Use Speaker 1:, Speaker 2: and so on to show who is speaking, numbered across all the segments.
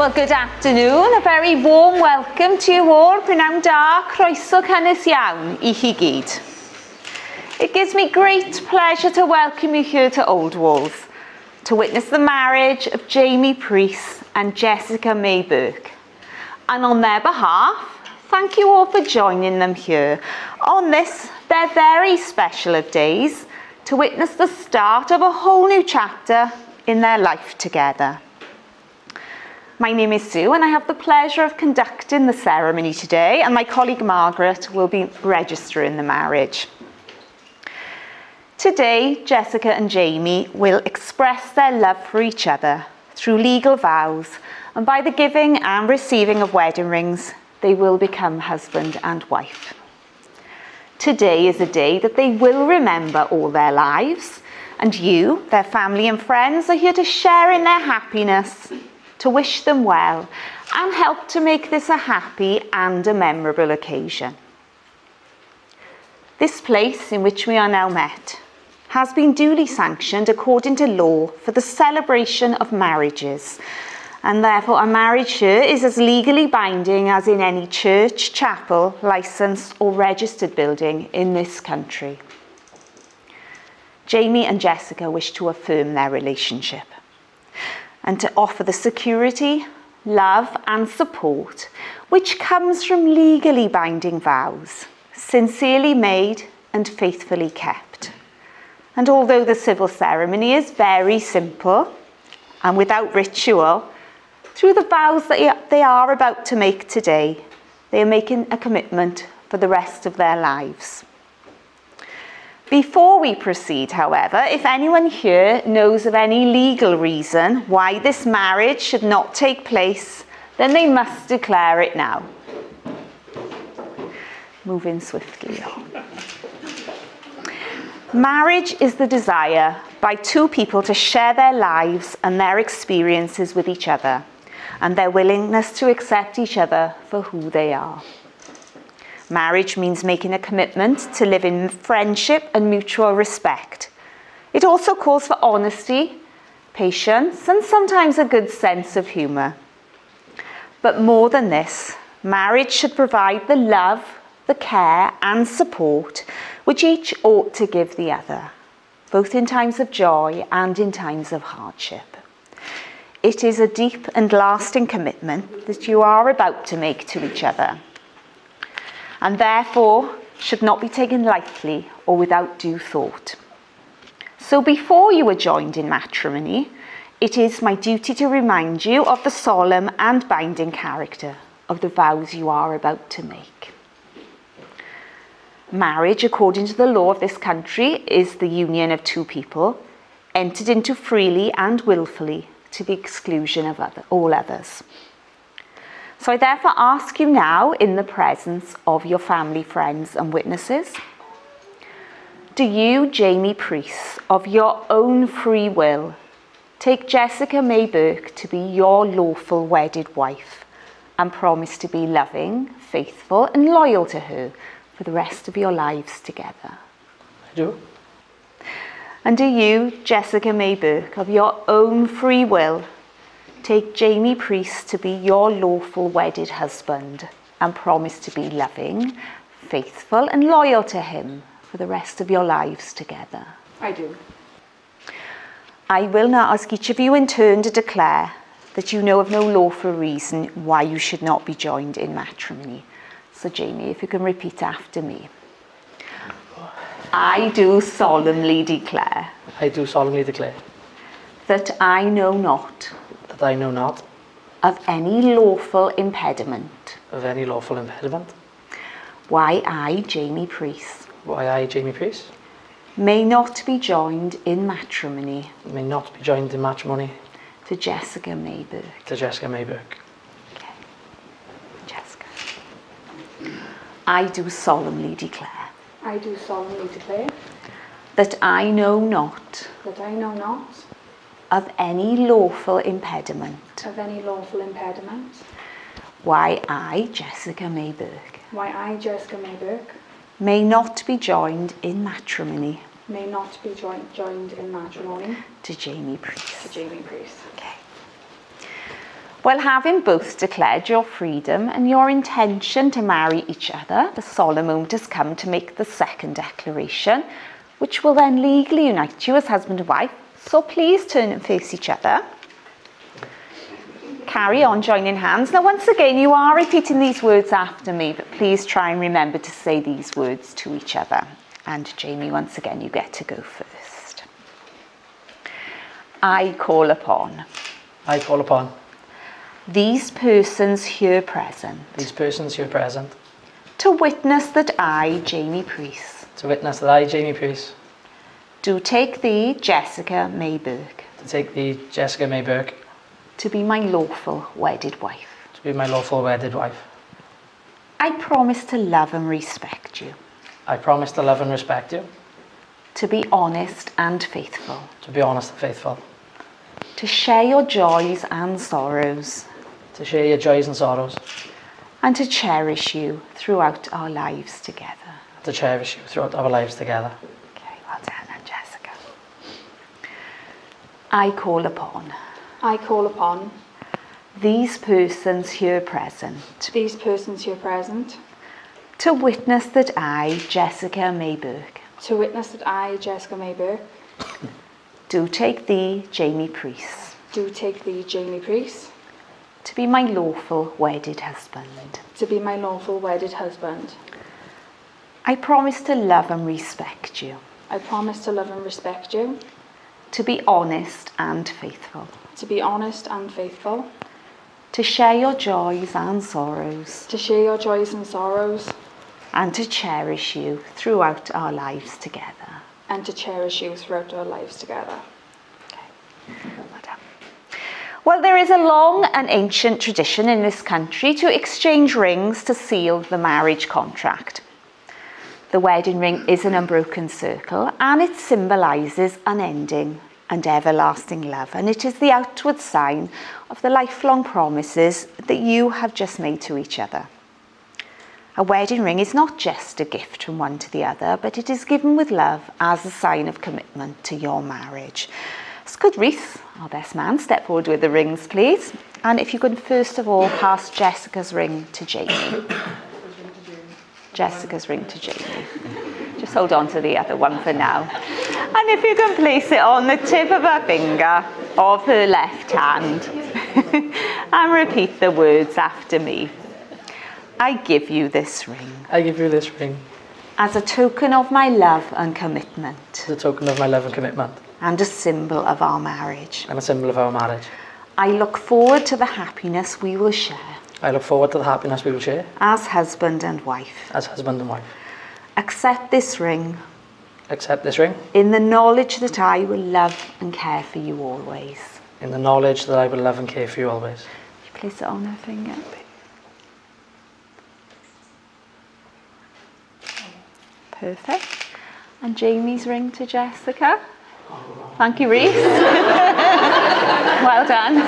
Speaker 1: Well, good afternoon. A very warm welcome to you all. Prynawn da, croeso cynnes iawn I chi gyd. It gives me great pleasure to welcome you here to Oldwalls to witness the marriage of Jamie Preece and Jessica May Burke. And on their behalf, thank you all for joining them here on this, their very special of days, to witness the start of a whole new chapter in their life together. My name is Sue and I have the pleasure of conducting the ceremony today, and my colleague Margaret will be registering the marriage. Today, Jessica and Jamie will express their love for each other through legal vows, and by the giving and receiving of wedding rings, they will become husband and wife. Today is a day that they will remember all their lives, and you, their family and friends, are here to share in their happiness, to wish them well, and help to make this a happy and a memorable occasion. This place in which we are now met has been duly sanctioned according to law for the celebration of marriages, and therefore a marriage here is as legally binding as in any church, chapel, licensed or registered building in this country. Jamie and Jessica wish to affirm their relationship and to offer the security, love and support which comes from legally binding vows, sincerely made and faithfully kept. And although the civil ceremony is very simple and without ritual, through the vows that they are about to make today, they are making a commitment for the rest of their lives. Before we proceed, however, if anyone here knows of any legal reason why this marriage should not take place, then they must declare it now. Moving swiftly on. Marriage is the desire by two people to share their lives and their experiences with each other, and their willingness to accept each other for who they are. Marriage means making a commitment to live in friendship and mutual respect. It also calls for honesty, patience, and sometimes a good sense of humour. But more than this, marriage should provide the love, the care and support which each ought to give the other, both in times of joy and in times of hardship. It is a deep and lasting commitment that you are about to make to each other, and therefore should not be taken lightly or without due thought. So before you are joined in matrimony, it is my duty to remind you of the solemn and binding character of the vows you are about to make. Marriage, according to the law of this country, is the union of two people, entered into freely and willfully to the exclusion of all others. So I therefore ask you now, in the presence of your family, friends and witnesses, do you, Jamie Preece, of your own free will, take Jessica May Burke to be your lawful wedded wife and promise to be loving, faithful and loyal to her for the rest of your lives together?
Speaker 2: I do.
Speaker 1: And do you, Jessica May Burke, of your own free will, take Jamie Preece to be your lawful wedded husband and promise to be loving, faithful and loyal to him for the rest of your lives together?
Speaker 3: I do.
Speaker 1: I will now ask each of you in turn to declare that you know of no lawful reason why you should not be joined in matrimony. So Jamie, if you can repeat after me. I do solemnly declare.
Speaker 2: I do solemnly declare.
Speaker 1: That I know not.
Speaker 2: That I know not.
Speaker 1: Of any lawful impediment.
Speaker 2: Of any lawful impediment.
Speaker 1: Why I, Jamie Preece.
Speaker 2: Why I, Jamie Preece.
Speaker 1: May not be joined in matrimony.
Speaker 2: May not be joined in matrimony.
Speaker 1: To Jessica May Burke.
Speaker 2: To Jessica May Burke.
Speaker 1: Okay. Jessica. I do solemnly declare.
Speaker 3: I do solemnly declare.
Speaker 1: That I know not.
Speaker 3: That I know not.
Speaker 1: Of any lawful impediment.
Speaker 3: Of any lawful impediment.
Speaker 1: Why I, Jessica May Burke.
Speaker 3: Why I, Jessica May Burke.
Speaker 1: May not be joined in matrimony.
Speaker 3: May not be joined in matrimony.
Speaker 1: To Jamie Preece.
Speaker 3: To Jamie Preece.
Speaker 1: Okay. Well, having both declared your freedom and your intention to marry each other, the solemn moment has come to make the second declaration, which will then legally unite you as husband and wife. So please turn and face each other. Carry on joining hands. Now, once again, you are repeating these words after me, but please try and remember to say these words to each other. And Jamie, once again, you get to go first. I call upon.
Speaker 2: I call upon.
Speaker 1: These persons here present.
Speaker 2: These persons here present.
Speaker 1: To witness that I, Jamie Preece.
Speaker 2: To witness that I, Jamie Preece.
Speaker 1: Do take thee, Jessica May Burke.
Speaker 2: To take thee, Jessica May Burke.
Speaker 1: to be my lawful wedded wife.
Speaker 2: to be my lawful wedded wife.
Speaker 1: I promise to love and respect you,
Speaker 2: I promise to love and respect you,
Speaker 1: to be honest and faithful,
Speaker 2: to be honest and faithful,
Speaker 1: to share your joys and sorrows,
Speaker 2: to share your joys and sorrows,
Speaker 1: and to cherish you throughout our lives together.
Speaker 2: to cherish you throughout our lives together.
Speaker 1: Okay, well done, and Jessica. I call upon
Speaker 3: I call upon
Speaker 1: these persons here present
Speaker 3: these persons here present
Speaker 1: to witness that I, Jessica Mayberg,
Speaker 3: to witness that I, Jessica Mayberg,
Speaker 1: do take thee, Jamie Preece,
Speaker 3: do take thee, Jamie Preece,
Speaker 1: to be my lawful wedded husband.
Speaker 3: to be my lawful wedded husband.
Speaker 1: I promise to love and respect you,
Speaker 3: I promise to love and respect you,
Speaker 1: to be honest and faithful,
Speaker 3: to be honest and faithful,
Speaker 1: to share your joys and sorrows,
Speaker 3: to share your joys and sorrows,
Speaker 1: and to cherish you throughout our lives together.
Speaker 3: and to cherish you throughout our lives together.
Speaker 1: Well done. Well, there is a long and ancient tradition in this country to exchange rings to seal the marriage contract. The wedding ring is an unbroken circle and it symbolises unending and everlasting love, and it is the outward sign of the lifelong promises that you have just made to each other. A wedding ring is not just a gift from one to the other, but it is given with love as a sign of commitment to your marriage. So could Reece, our best man, step forward with the rings, please? And if you could first of all pass Jessica's ring to Jamie. Jessica's ring to Jamie. Just hold on to the other one for now. And if you can place it on the tip of her finger of her left hand and repeat the words after me. I give you this ring
Speaker 2: I give you this ring
Speaker 1: as a token of my love and commitment
Speaker 2: as a token of my love and commitment,
Speaker 1: and a symbol of our marriage.
Speaker 2: and a symbol of our marriage.
Speaker 1: I look forward to the happiness we will share
Speaker 2: I look forward to the happiness we will share
Speaker 1: as husband and wife.
Speaker 2: as husband and wife.
Speaker 1: Accept this ring
Speaker 2: Accept this ring
Speaker 1: in the knowledge that I will love and care for you always.
Speaker 2: in the knowledge that I will love and care for you always.
Speaker 1: You place it on her finger. Perfect. And Jamie's ring to Jessica. Thank you, Reece. Well done.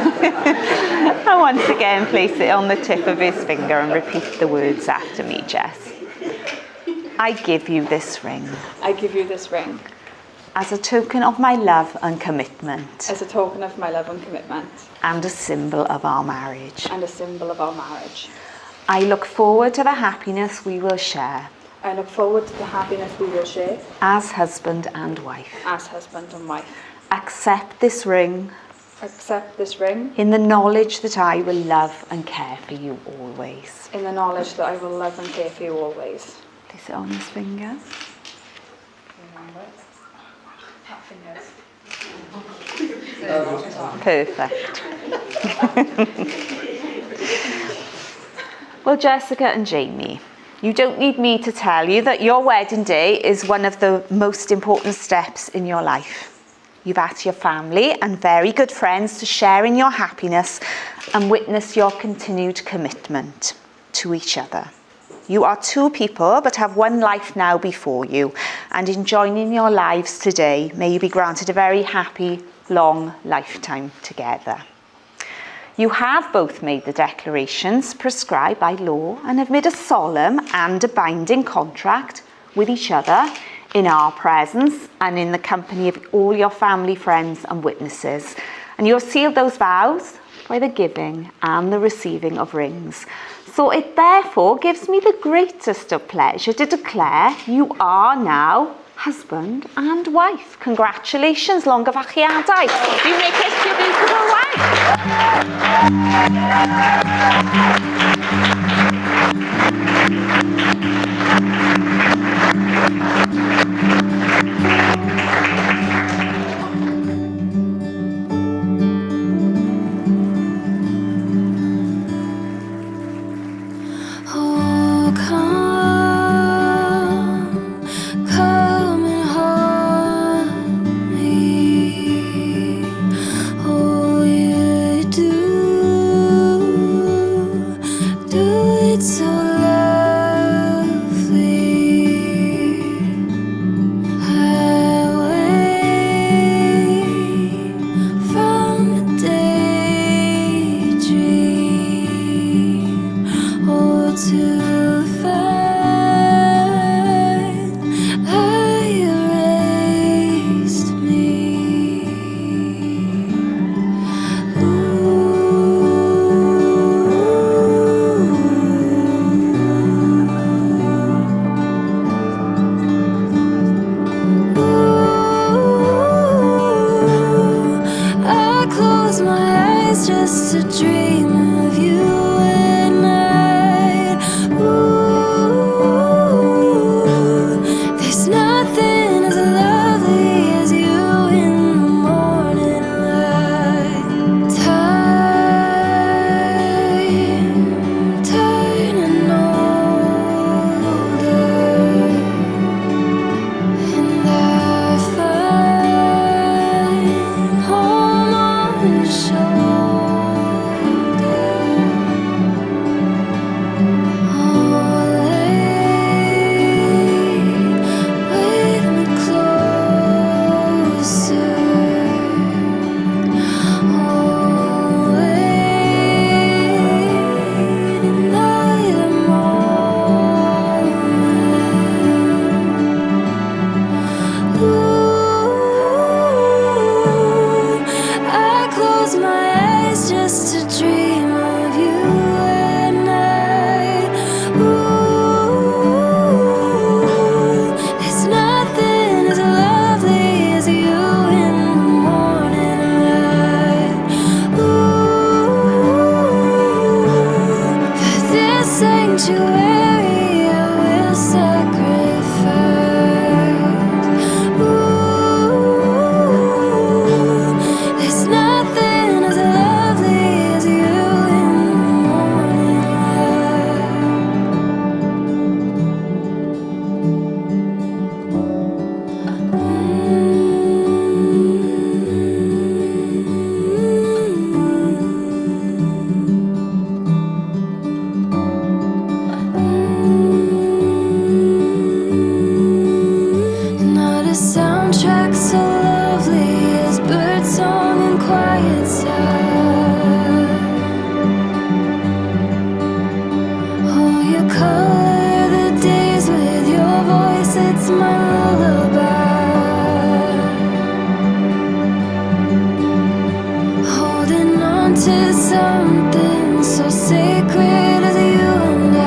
Speaker 1: And once again, place it on the tip of his finger and repeat the words after me, Jess. I give you this ring
Speaker 3: I give you this ring
Speaker 1: as a token of my love and commitment
Speaker 3: as a token of my love and commitment,
Speaker 1: and a symbol of our marriage.
Speaker 3: and a symbol of our marriage.
Speaker 1: I look forward to the happiness we will share
Speaker 3: I look forward to the happiness we will share
Speaker 1: as husband and wife.
Speaker 3: as husband and wife.
Speaker 1: Accept this ring
Speaker 3: Accept this ring
Speaker 1: in the knowledge that I will love and care for you always.
Speaker 3: in the knowledge that I will love and care for you always.
Speaker 1: Place it on his finger. Perfect. Well, Jessica and Jamie, you don't need me to tell you that your wedding day is one of the most important steps in your life. You've asked your family and very good friends to share in your happiness and witness your continued commitment to each other. You are two people but have one life now before you, and in joining your lives today, may you be granted a very happy, long lifetime together. You have both made the declarations prescribed by law and have made a solemn and a binding contract with each other in our presence and in the company of all your family, friends and witnesses. And you have sealed those vows by the giving and the receiving of rings. So it therefore gives me the greatest of pleasure to declare you are now husband and wife. Congratulations, longyfachiadau. You may kiss your beautiful
Speaker 4: Oh, come and hold me. Oh, you do. just to dream of you at night. Ooh, there's nothing as lovely as you in the morning light. Time turning older, and I find home on your shoulder. Oh, lay with me closer. Oh, late in the morning. Ooh, I close my eyes just to dream of you at night. Ooh, there's nothing as lovely as you in the morning light. Ooh, for this sanctuary I will sacrifice. Ooh, there's nothing as lovely as you in the morning Not a soundtrack so lovely as birdsong and quiet sound. Oh, you color the days with your voice, it's my lullaby. Holding on to something so sacred as you and I.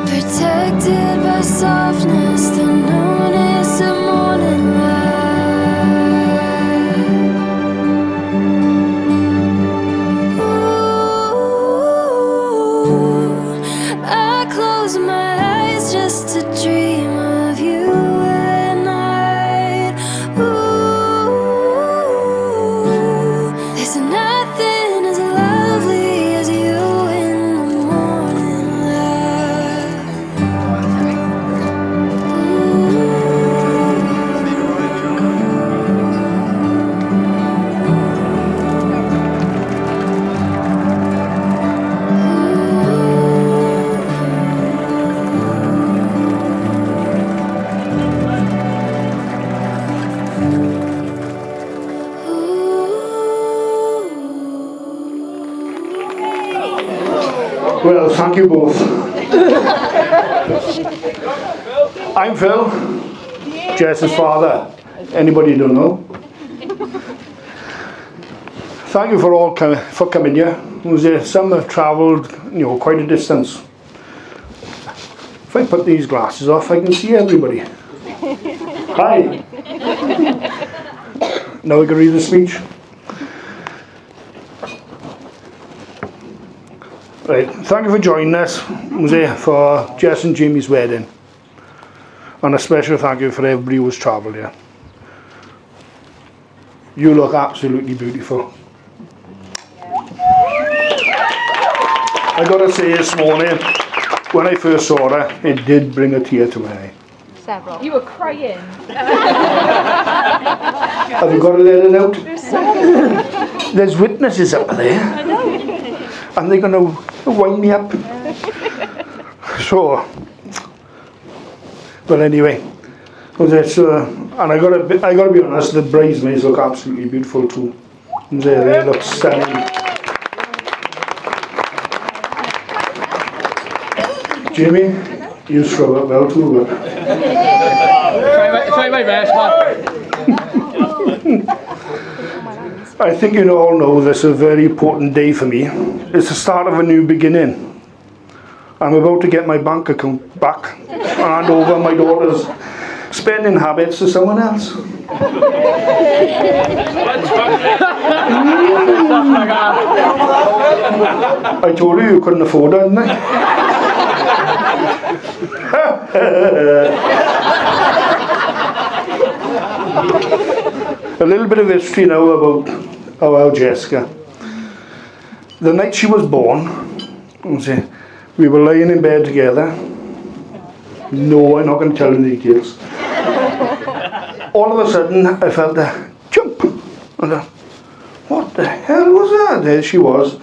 Speaker 4: Protected by softness, the newness of morning light. Ooh, I close my eyes just to dream of you at night. Ooh, there's nothing as lovely as you in the morning light.
Speaker 5: Well, thank you both. I'm Phil, Jess's father. Anybody don't know? Thank you for all for coming here. Some have travelled, quite a distance. If I put these glasses off, I can see everybody. Hi. Now I can read the speech. Right, thank you for joining us for Jess and Jamie's wedding. And a special thank you for everybody who's travelled here. You look absolutely beautiful. I got to say this morning, when I first saw her, it did bring a tear to my eye.
Speaker 3: Several. You were crying.
Speaker 5: Have you got to let it out? There's witnesses up there. I know. And they're going to wind me up. So, well, anyway, and I got to be honest, the bridesmaids look absolutely beautiful too. They look stunning. Jamie, you scrub up well too.
Speaker 2: Try my best, man.
Speaker 5: I think you all know this is a very important day for me. It's the start of a new beginning. I'm about to get my bank account back and hand over my daughter's spending habits to someone else. I told you couldn't afford it, didn't I? A little bit of history now about our Jessica. The night she was born, we were lying in bed together. No, I'm not going to tell you the details. All of a sudden, I felt a jump. And I, what the hell was that? There she was,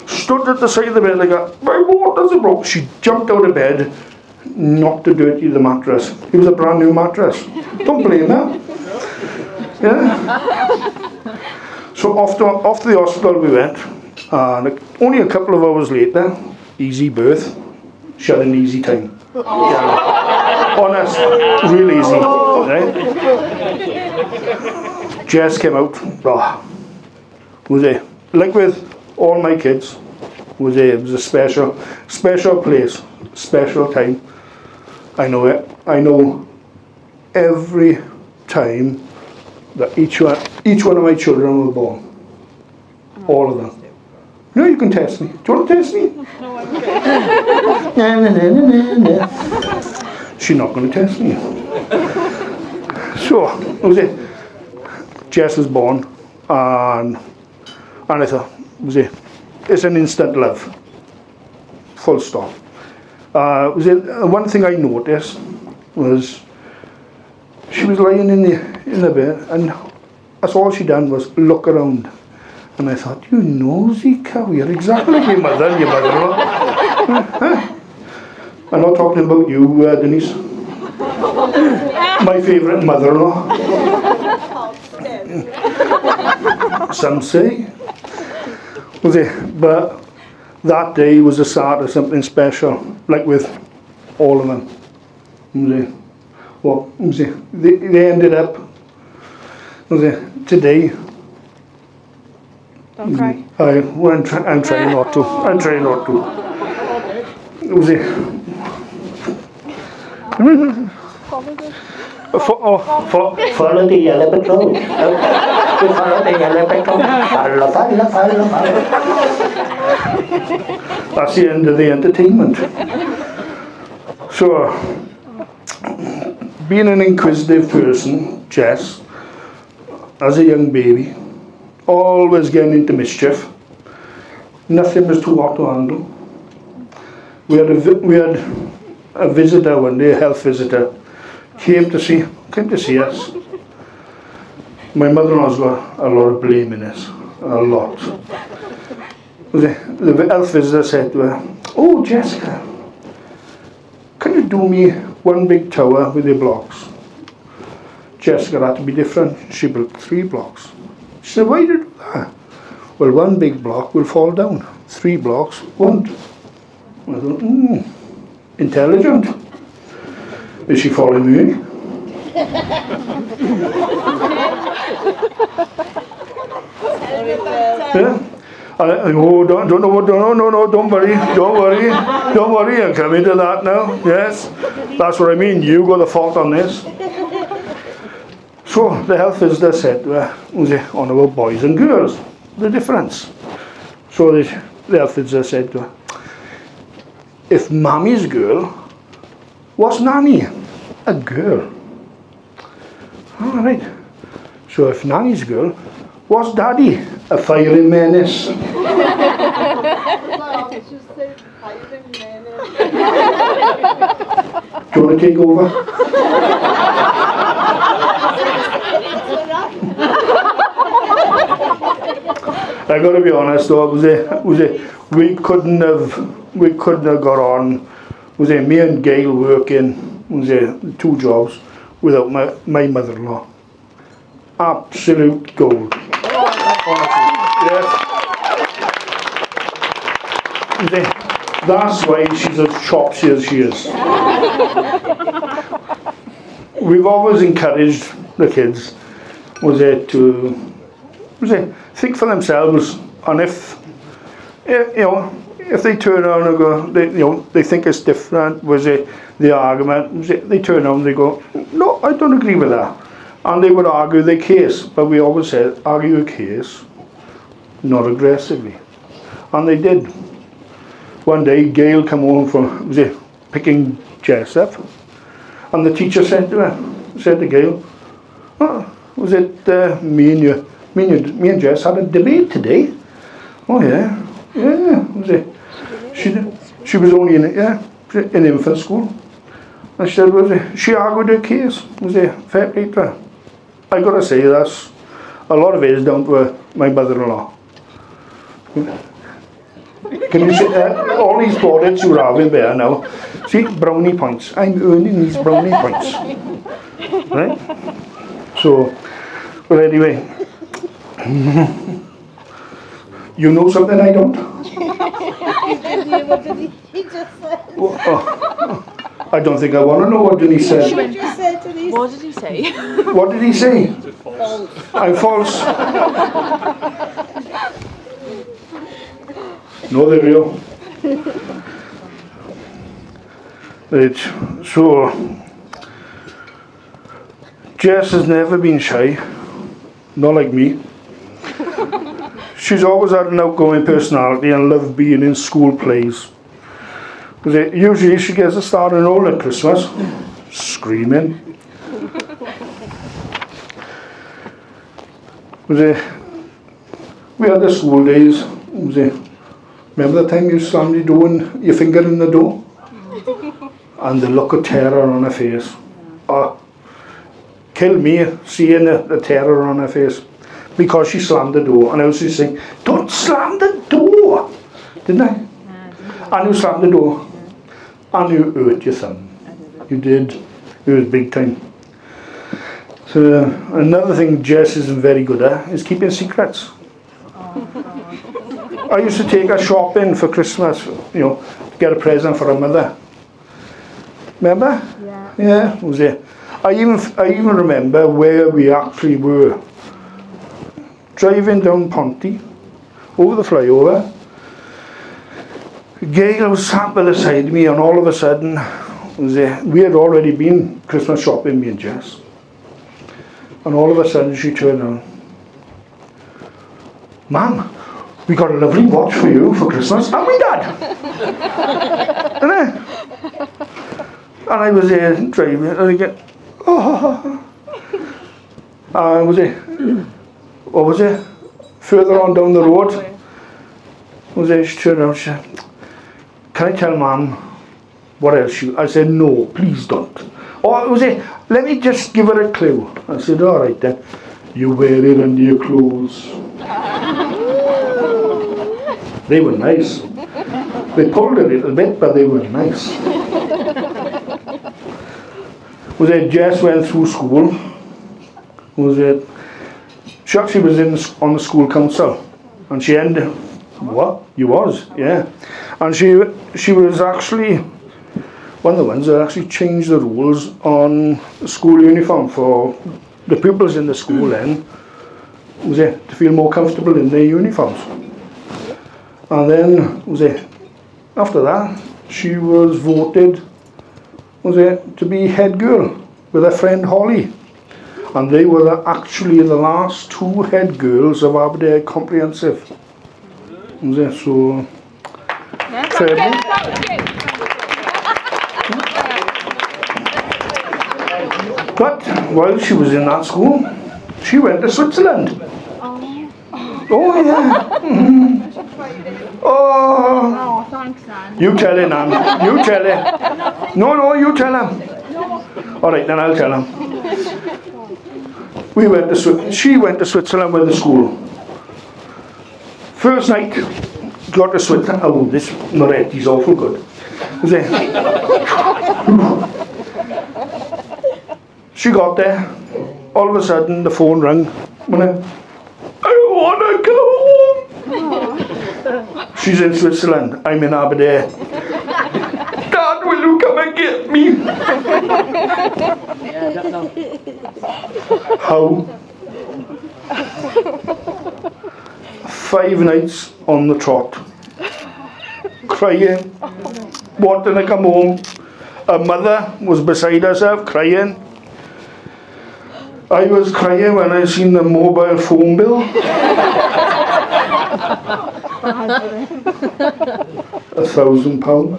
Speaker 5: stood at the side of the bed like that. My waters are broke. She jumped out of bed, knocked the dirty the mattress. It was a brand new mattress. Don't blame her. Yeah. So off to the hospital we went, and only a couple of hours later, easy birth, she had an easy time. Yeah. Honest, real easy. Right? Jess came out, was it? Like with all my kids, it was a special place, special time. I know it. I know every time that each one of my children were born. All of them. No, you can test me. Do you want to test me?
Speaker 3: No, I'm good.
Speaker 5: No. She's not going to test me. So, was it? Jess was born, and I thought, was it? It's an instant love. Full stop. Was it? One thing I noticed was she was lying in the bed, and that's all she done was look around. And I thought, you nosy cow, you're exactly like your mother and your mother-in-law. I'm not talking about you, Denise. My favourite mother-in-law. Some say. Was it? But that day was the start of something special, like with all of them. Was it? Well, was it? They ended up, was it, today.
Speaker 3: Don't cry.
Speaker 5: I'm trying not to. I'm trying not to. Was it? Follow the yellow patrol. Follow the yellow patrol. Follow. That's the end of the entertainment. So, being an inquisitive person, Jess, as a young baby, always getting into mischief. Nothing was too hot to handle. We had a visitor one day, a health visitor, came to see us. My mother-in-law's got a lot of blame in this, a lot. The health visitor said to her, "Oh, Jessica, can you do me one big tower with your blocks?" Jessica had to be different. She built 3 blocks. She said, "Why did you do that?" "Well, one big block will fall down. 3 blocks won't." I thought, intelligent. Is she following me? Yeah. Oh, don't worry, I'm coming to that now. Yes, that's what I mean. You got the fault on this. So the health visitor said, on about boys and girls, the difference. So the health visitor said to her, "If Mammy's girl, what's Nanny? A girl. All right. So if Nanny's girl, what's Daddy? A firing menace." Do you want to take over? I got to be honest though, we couldn't have got on. Me and Gail working 2 jobs without my mother-in-law. Absolute gold. Honestly, yes. That's why she's as chopsy as she is. We've always encouraged the kids to think for themselves, and if they turn around and go, they think it's different, the argument, they turn around and they go, "No, I don't agree with that." And they would argue their case, but we always said, argue your case, not aggressively. And they did. One day, Gail came home from, picking Jess up, and the teacher said to Gail, oh, me and Jess had a debate today. Oh yeah, she was only in infant school. I said, she argued her case. Fair play to her. I got to say, that's a lot of it is down to my mother-in-law. Can you see all these plaudits you're having there now? See, brownie points. I'm earning these brownie points. Right? So, well, anyway, you know something I don't?
Speaker 3: What did he just say?
Speaker 5: I don't think I want to know what did he say.
Speaker 3: What did you say to these?
Speaker 6: What did he say?
Speaker 5: What did he say? I'm false. No, they're real. Right. So, Jess has never been shy, not like me. She's always had an outgoing personality and loved being in school plays. Usually she gets a starting role at Christmas, screaming. We had the school days. Remember the time you slammed your door and your finger in the door? And the look of terror on her face. Kill me seeing the terror on her face. Because she slammed the door. And I was just saying, don't slam the door! Didn't I? And you slammed the door. And you hurt your thumb. You did. It was big time. So another thing Jess isn't very good at is keeping secrets. I used to take her shopping for Christmas, to get a present for her mother. Remember? Yeah. Was it? I even remember where we actually were. Driving down Ponty, over the flyover. Gail was sat by the side of me, and all of a sudden, we had already been Christmas shopping, me and Jess. And all of a sudden she turned around. Mum, we got a lovely watch for you for Christmas, haven't we, Dad? And I was there driving, and I get, what was it? Further on down the road, she turned around, she said, can I tell Mum what else I said, no, please don't. Let me just give her a clue. I said, all right then. You wear it under your clothes. They were nice. They pulled a little bit, but they were nice. Jess went through school. She actually was on the school council. And she ended, what? You was, yeah. And she was actually one of the ones that actually changed the rules on the school uniform for the pupils in the school then, to feel more comfortable in their uniforms. And then, after that, she was voted, to be head girl with her friend Holly. And they were actually the last two head girls of Aberdare Comprehensive. So, fair play. But while she was in that school, she went to Switzerland. Oh yeah. Oh,
Speaker 3: thanks, Nan.
Speaker 5: you tell her, Nan. You tell her. No, you tell her. All right, then I'll tell her. She went to Switzerland with the school. First night, got to Switzerland. Oh, this Moretti's awful good. She got there. All of a sudden, the phone rang. I want to go home. She's in Switzerland. I'm in Aberdare. Dad, will you come and get me? How? 5 nights on the trot. Crying. Wanting to come home. Her mother was beside herself, crying. I was crying when I seen the mobile phone bill. £1,000.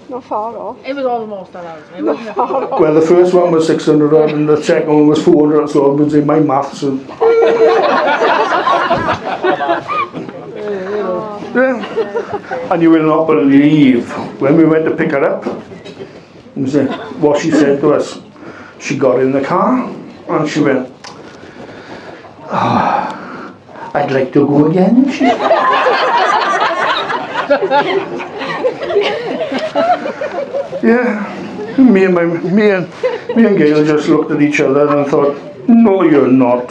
Speaker 3: Not far off.
Speaker 6: It was almost around. It wasn't
Speaker 5: Well, the first one was 600 and the second one was 400, so I would say my maths. Yeah. And you will not believe, when we went to pick her up, what she said to us. She got in the car and she went, "Oh, I'd like to go again." Yeah, me and Gail just looked at each other and thought, "No, you're not."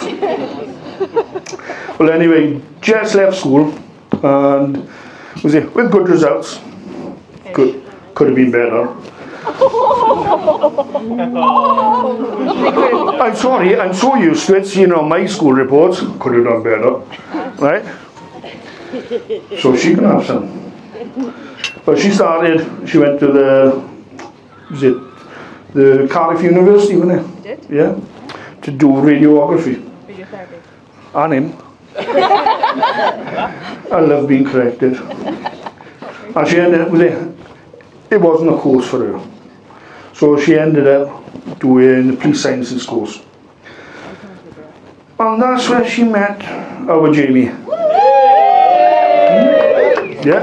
Speaker 5: Well, anyway, Jess left school and with good results. Could have been better. I'm sorry, I'm so used to it, seeing on my school reports. Could have done better, right? So she can have some. But she went to the Cardiff University, wasn't it?
Speaker 6: Did?
Speaker 5: Yeah, to do radiography.
Speaker 6: Videotherapy.
Speaker 5: And him. I love being corrected. And she ended up with it wasn't a course for her. So she ended up doing the police sciences course. And that's where she met our Jamie. Yeah?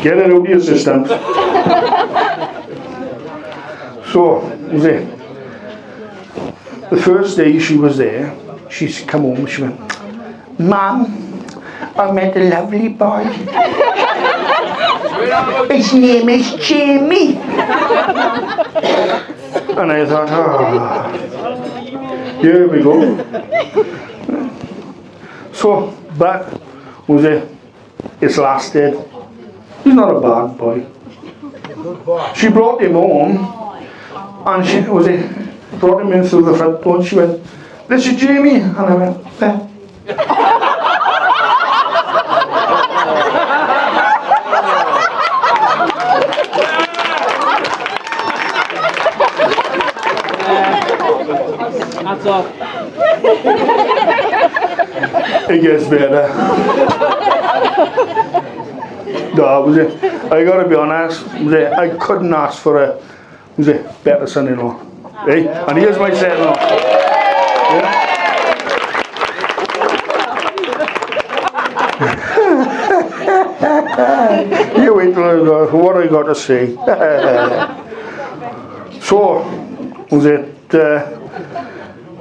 Speaker 5: Get it out of your system. So, the first day she was there, she's come home, she went, "Mum, I met a lovely boy. His name is Jamie." And I thought, here we go. So, but it's lasted. He's not a bad boy. She brought him home, and she brought him in through the front door, and she went, "This is Jamie," and I went, "Eh."
Speaker 2: Hats off.
Speaker 5: It gets better. No, I gotta be honest, I couldn't ask for a better son-in-law. Hey? And here's my son-in-law. Yeah? You wait till I got what I got to say. So,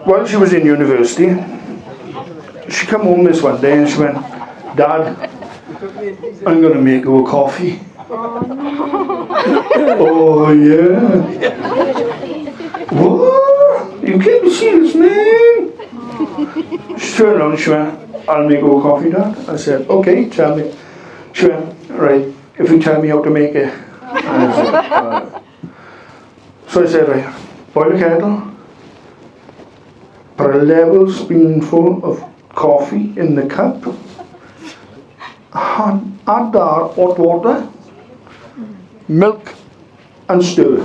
Speaker 5: while she was in university, she come home this one day and she went, "Dad, I'm going to make you a coffee." Oh, yeah. What? You can't be serious, man. She turned around and she went, "I'll make you a coffee, Dad." I said, "Okay, tell me." She went, "Right, if you tell me how to make it." And I said, "All right." So I said, "Right, boil a kettle, put a level spoonful of coffee in the cup, add that hot water, milk, and stir.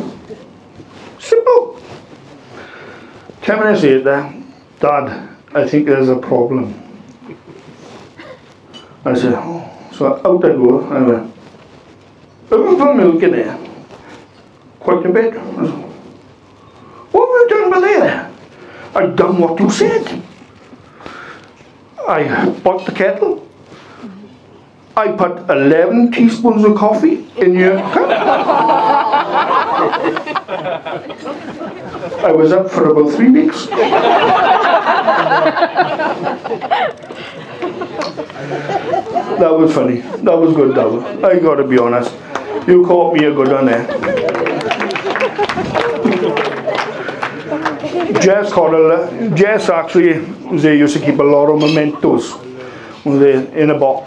Speaker 5: Simple." 10 minutes later, "Dad, I think there's a problem." I said, "Oh." So out I go, and I went, "Have you put milk in there?" "Quite a bit." I said, "What have you done with there?" "I've done what you said. I bought the kettle. I put 11 teaspoons of coffee in your cup." I was up for about 3 weeks. That was funny. That was good, that was. I gotta be honest. You caught me a good one there. Jess actually used to keep a lot of mementos in a box.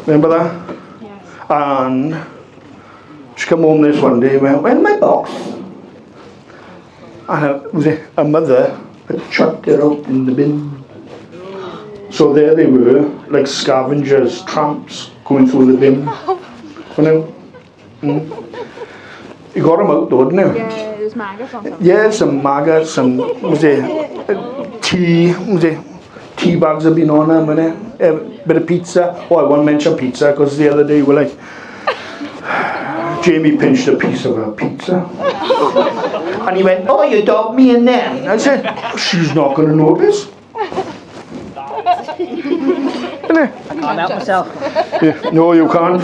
Speaker 5: Remember that? Yes. And she come home this one day and went, "Where's my box?" And a mother had chucked it out in the bin. So there they were, like scavengers, tramps, going through the bin. You know? You got them out though, didn't you?
Speaker 6: Yeah, there's maggots on some.
Speaker 5: Yeah, some maggots and tea. Tea bags have been on them, and a bit of pizza. Oh, I won't mention pizza because the other day we were like, Jamie pinched a piece of her pizza. And he went, oh, you dubbed me in there. I said, she's not going to notice.
Speaker 2: I'll help myself.
Speaker 5: Yeah, no, you can't.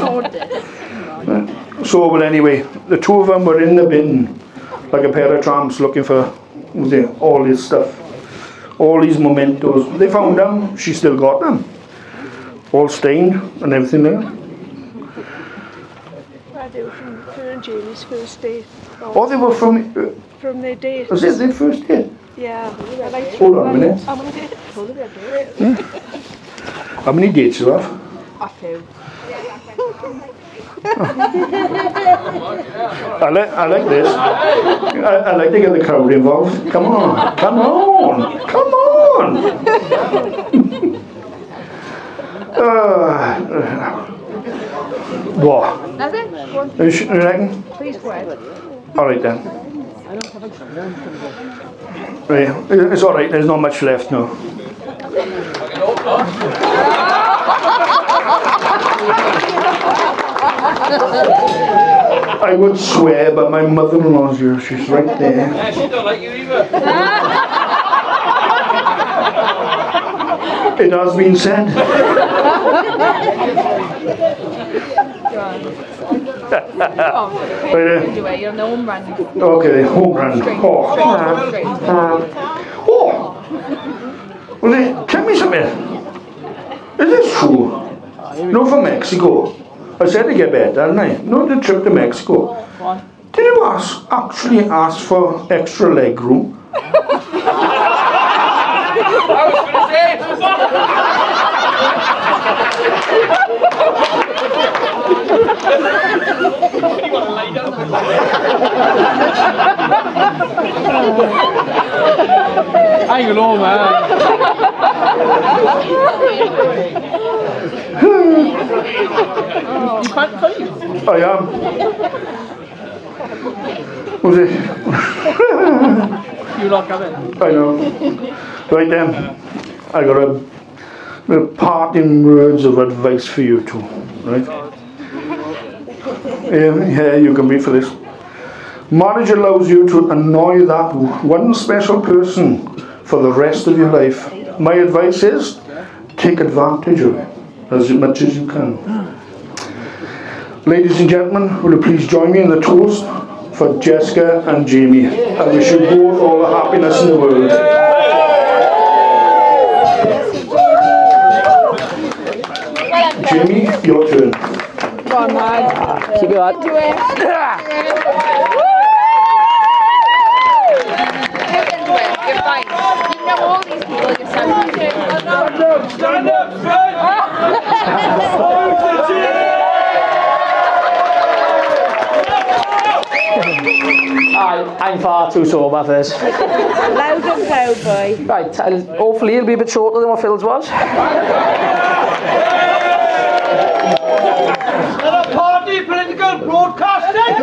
Speaker 5: So, but anyway, the two of them were in the bin like a pair of tramps looking for all this stuff. All these mementos. They found them, she still got them. All stained and everything there.
Speaker 3: They were from her and Jamie's first date.
Speaker 5: Oh, they were from
Speaker 3: Their date.
Speaker 5: was it their first date?
Speaker 3: Yeah. I like
Speaker 5: Hold on a minute.
Speaker 3: how many dates?
Speaker 5: How many dates you have?
Speaker 6: A few.
Speaker 5: I like this. I like to get the crowd involved. Come on, come on, come on. What?
Speaker 6: Nothing? Go on,
Speaker 5: You reckon?
Speaker 6: please go ahead.
Speaker 5: All right then. Right, it's all right. There's not much left now. I would swear, but my mother-in-law's here. She's right there.
Speaker 7: Yeah, she don't like you either.
Speaker 5: It has been said. Right there.
Speaker 6: Anyway, you're no home run.
Speaker 5: Okay, home run. Oh. Well, tell me something. Is this true? No, from Mexico. I said to get better, didn't I? No, the trip to Mexico. Did you actually ask for extra leg room?
Speaker 7: I was going to say. You want to lay down? Hang on, man. You can't find.
Speaker 5: I am. Was it?
Speaker 7: You not coming?
Speaker 5: I know. Right then, I got a parting words of advice for you two. Right? Yeah, you can be for this. Marriage allows you to annoy that one special person for the rest of your life. My advice is, take advantage of it as much as you can. Ladies and gentlemen, will you please join me in the toast for Jessica and Jamie? I wish you both all the happiness in the world. Jamie, your turn.
Speaker 6: Go on, lad.
Speaker 2: Keep it up.
Speaker 6: Do it. You're fine. You know all these people. You're so
Speaker 7: Stand up, Fred!
Speaker 2: I'm far too sober for this.
Speaker 3: Loud and proud, boy.
Speaker 2: Right, hopefully it'll be a bit shorter than what Phil's was.
Speaker 7: Another party political broadcasting!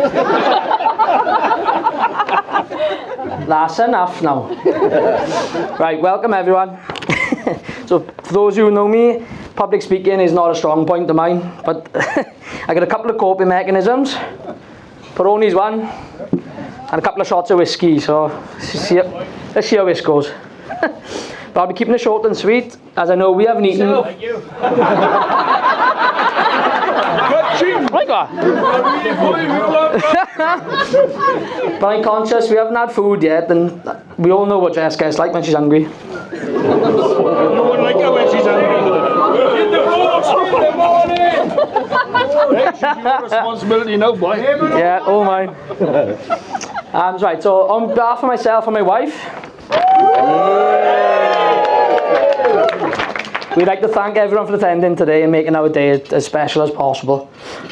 Speaker 2: That's enough now. Right, welcome everyone. So for those of you who know me, public speaking is not a strong point of mine, but I got a couple of coping mechanisms. Peroni's one, and a couple of shots of whiskey, so let's see how this goes. But I'll be keeping it short and sweet, as I know we haven't eaten.
Speaker 7: Thank you.
Speaker 2: Right, but I'm conscious we haven't had food yet, and we all know what Jessica is like when she's hungry.
Speaker 7: No one like her when she's hungry. Get the roast in the morning! It's your responsibility now, boy.
Speaker 2: Yeah, all mine. Right, so on behalf of myself and my wife, we'd like to thank everyone for attending today and making our day as special as possible.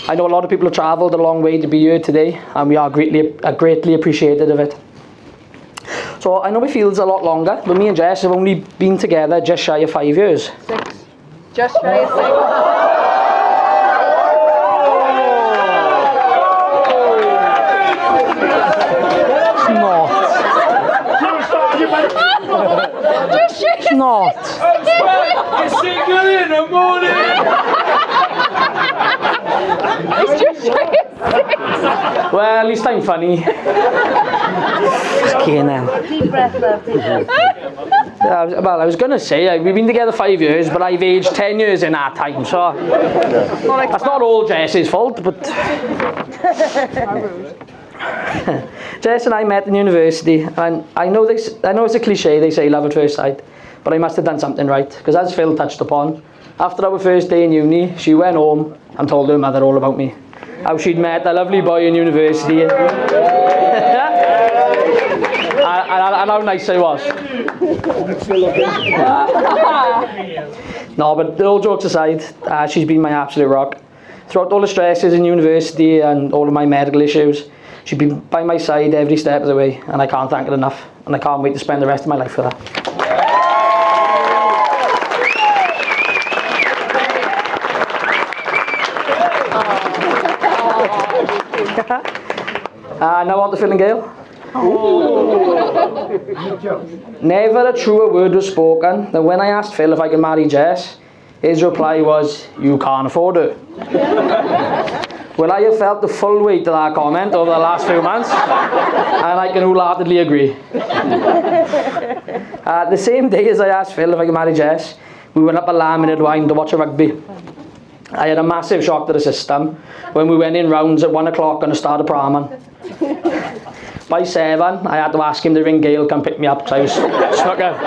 Speaker 2: I know a lot of people have travelled a long way to be here today, and we are greatly appreciative of it. So I know it feels a lot longer, but me and Jess have only been together just shy of 5 years.
Speaker 6: 6. Just shy of 6.
Speaker 2: Well, at least I'm funny. Fucking hell.
Speaker 3: Deep breath, love. Deep breath.
Speaker 2: Well, I was going to say, we've been together 5 years, but I've aged 10 years in that time, so that's not all Jess's fault, but... Jess and I met in university, and I know it's a cliche, they say love at first sight, but I must have done something right, because as Phil touched upon, after our first day in uni, she went home and told her mother all about me. How she'd met a lovely boy in university. And how nice I was. No, but all jokes aside, she's been my absolute rock. Throughout all the stresses in university and all of my medical issues, she's been by my side every step of the way, and I can't thank her enough, and I can't wait to spend the rest of my life with her. Now on to Phil and Gail. Never a truer word was spoken than when I asked Phil if I could marry Jess. His reply was, "You can't afford her." Well, I have felt the full weight of that comment over the last few months, and I can wholeheartedly agree. The same day as I asked Phil if I could marry Jess, we went up a laminated wine to watch a rugby. I had a massive shock to the system when we went in rounds at 1 o'clock on the start of Praman. By 7, I had to ask him to ring Gail come pick me up because I was stuck out.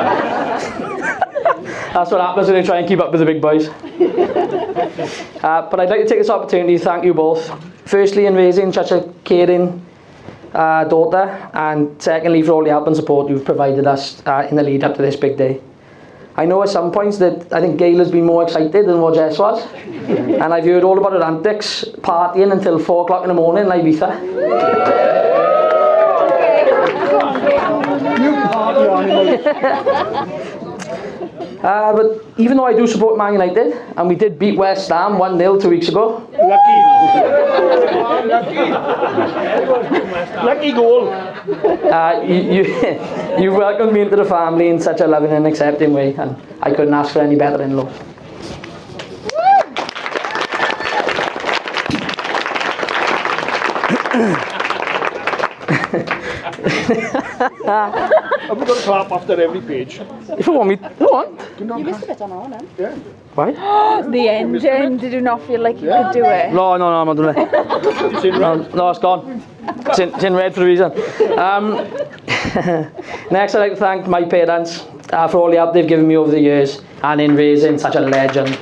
Speaker 2: That's what happens when you try and keep up with the big boys. But I'd like to take this opportunity to thank you both. Firstly, in raising such a caring daughter, and secondly, for all the help and support you've provided us in the lead up to this big day. I know at some points that I think Gail has been more excited than what Jess was. And I've heard all about her antics, partying until 4 o'clock in the morning in Ibiza. But even though I do support Man United, and we did beat West Ham 1-0 2 weeks ago.
Speaker 7: Lucky goal.
Speaker 2: You welcomed me into the family in such a loving and accepting way, and I couldn't ask for any better in-law.
Speaker 7: Have we got to clap after every page?
Speaker 2: If you want me, go on.
Speaker 3: You missed a bit on our end.
Speaker 7: Yeah.
Speaker 2: Why?
Speaker 6: The ending, did you not feel like you could do it?
Speaker 2: No, I'm not doing it.
Speaker 7: It's in red.
Speaker 2: No, it's gone. It's in red for a reason. Next, I'd like to thank my parents for all the help they've given me over the years and in raising such a legend.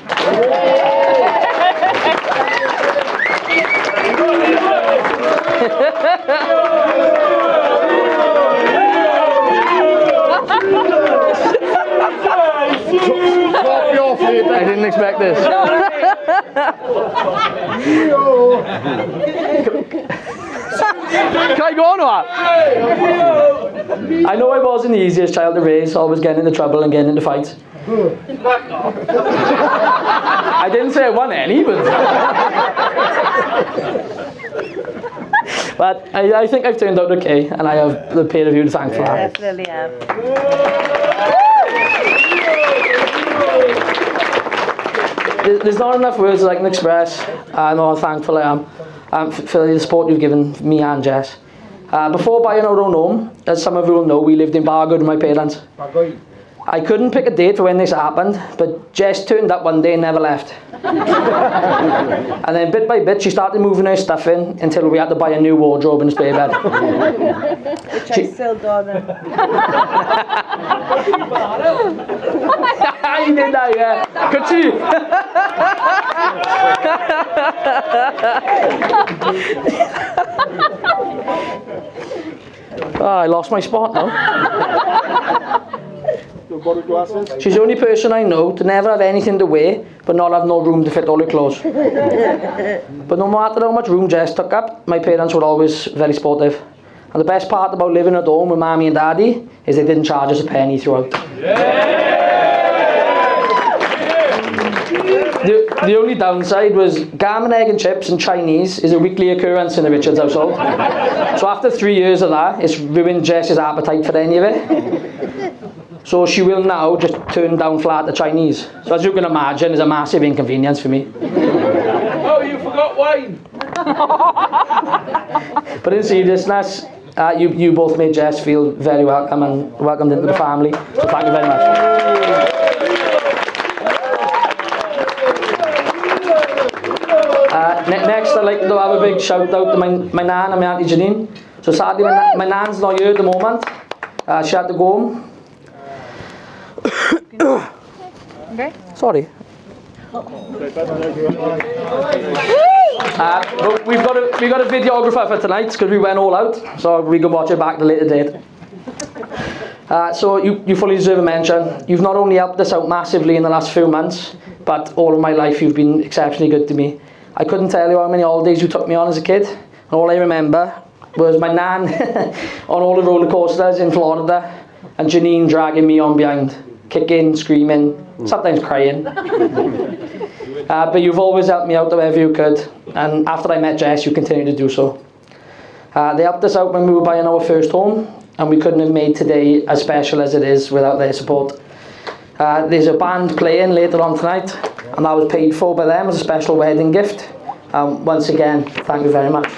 Speaker 2: I didn't expect this. Can I go on or what? I know I wasn't the easiest child to raise, always getting into trouble and getting into fights. I didn't say I won any, but I think I've turned out okay, and I have the pair of you to thank for that.
Speaker 3: Definitely have.
Speaker 2: There's not enough words that I can express how thankful I am for the support you've given me and Jess. Before buying our own home, as some of you will know, we lived in Bargoed with my parents. I couldn't pick a date for when this happened, but Jess turned up one day and never left. And then bit by bit she started moving her stuff in until we had to buy a new wardrobe and a spare bed.
Speaker 3: Which I still don't know.
Speaker 2: I did that, yeah. Could she? Oh, I lost my spot now. She's the only person I know to never have anything to wear but not have no room to fit all her clothes. But no matter how much room Jess took up, my parents were always very supportive. And the best part about living at home with Mammy and Daddy is they didn't charge us a penny throughout. The only downside was gammon, egg and chips and Chinese is a weekly occurrence in the Richards household. So after 3 years of that, it's ruined Jess's appetite for any of it. So she will now just turn down flat the Chinese. So as you can imagine, it's a massive inconvenience for me.
Speaker 7: Oh, you forgot wine.
Speaker 2: But in seriousness, you both made Jess feel very welcome and welcomed into the family. So thank you very much. Next, I'd like to have a big shout out to my nan and my auntie Janine. So sadly, my nan's not here at the moment. She had to go home.
Speaker 6: Okay.
Speaker 2: Sorry. We've got a videographer for tonight because we went all out, so we can watch it back at a later date. So you fully deserve a mention. You've not only helped us out massively in the last few months, but all of my life you've been exceptionally good to me. I couldn't tell you how many holidays you took me on as a kid, and all I remember was my nan on all the roller coasters in Florida, and Janine dragging me on behind, kicking, screaming, sometimes crying. But you've always helped me out however you could, and after I met Jess, you continue to do so. They helped us out when we were buying our first home, and we couldn't have made today as special as it is without their support. There's a band playing later on tonight, and that was paid for by them as a special wedding gift. Once again, thank you very much.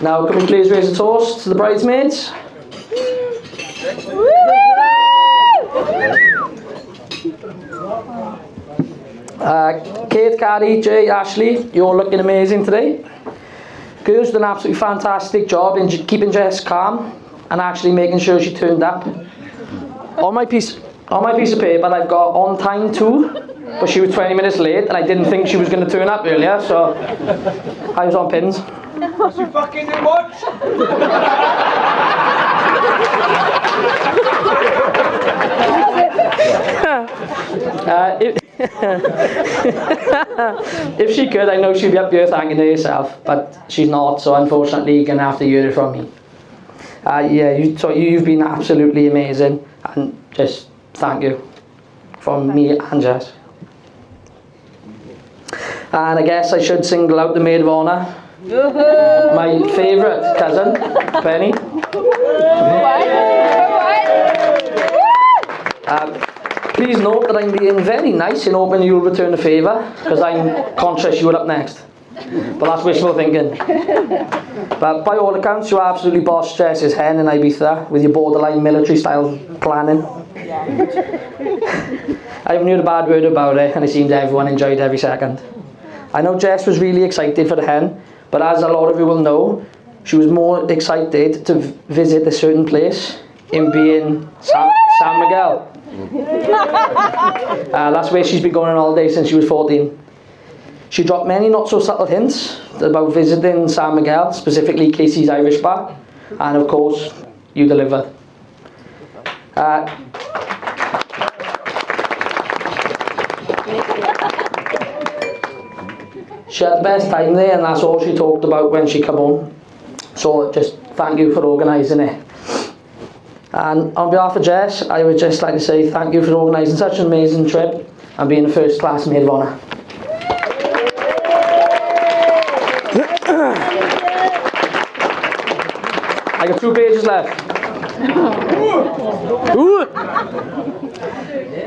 Speaker 2: Now, can we please raise a toast to the bridesmaids? Kate, Carrie, Jay, Ashley, you're all looking amazing today. Girls did an absolutely fantastic job in keeping Jess calm and actually making sure she turned up. On my piece of paper, I've got on time too, but she was 20 minutes late, and I didn't think she was going to turn up earlier, so I was on pins.
Speaker 7: Was you fucking do much?
Speaker 2: If she could, I know she'd be up here thanking her herself, but she's not, so unfortunately you're going to have to hear it from me. You've been absolutely amazing, and just thank you from me and Jess. And I guess I should single out the maid of honour, my favourite cousin, Penny. Please note that I'm being very nice in hoping you'll return the favour, because I'm conscious you were up next. But that's wishful thinking. But by all accounts, you absolutely bossed Jess's hen in Ibiza with your borderline military style planning. I haven't heard a bad word about it, and it seems everyone enjoyed every second. I know Jess was really excited for the hen, but as a lot of you will know, she was more excited to visit a certain place in being San Miguel. That's where she's been going on holiday since she was 14. She dropped many not so subtle hints about visiting San Miguel, specifically Casey's Irish Bar, and of course, you delivered. She had the best time there, and that's all she talked about when she came home. So just thank you for organising it. And on behalf of Jess, I would just like to say thank you for organising such an amazing trip and being the first class maid of honour. I got 2 pages left.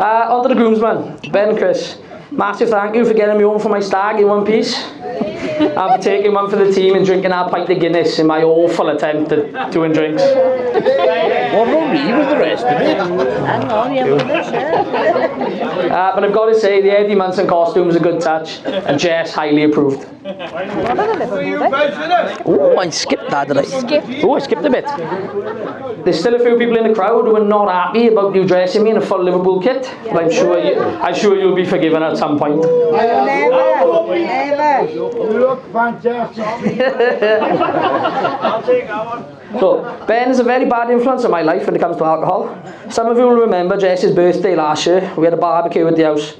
Speaker 2: On to the groomsmen, Ben and Chris. Massive thank you for getting me home for my stag in one piece, and for taking one for the team and drinking that pint of Guinness in my awful attempt at doing drinks.
Speaker 7: What about me with the rest of it?
Speaker 3: Hang on, you have this, yeah.
Speaker 2: But I've got to say, the Eddie Munson costume was a good touch, and Jess highly approved. Oh, I skipped that, did I? Oh, I skipped a bit. There's still a few people in the crowd who are not happy about you dressing me in a full Liverpool kit, but I'm sure you'll be forgiven at some point.
Speaker 3: Never.
Speaker 7: You look fantastic. I'll take that one.
Speaker 2: So, Ben is a very bad influence on my life when it comes to alcohol. Some of you will remember Jess's birthday last year. We had a barbecue at the house,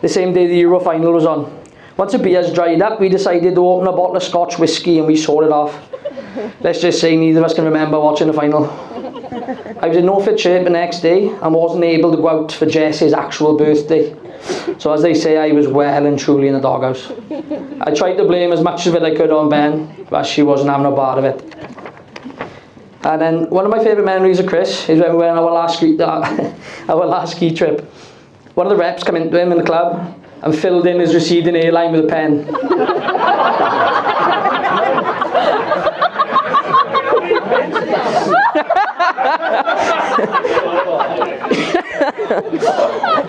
Speaker 2: the same day the Euro final was on. Once the beers dried up, we decided to open a bottle of Scotch whiskey and we sold it off. Let's just say neither of us can remember watching the final. I was in no fit shape the next day and wasn't able to go out for Jess's actual birthday. So as they say, I was well and truly in the doghouse. I tried to blame as much of it I could on Ben, but she wasn't having a part of it. And then one of my favourite memories of Chris is when we went on our last ski trip. One of the reps came into him in the club and filled in his receding hairline with a pen.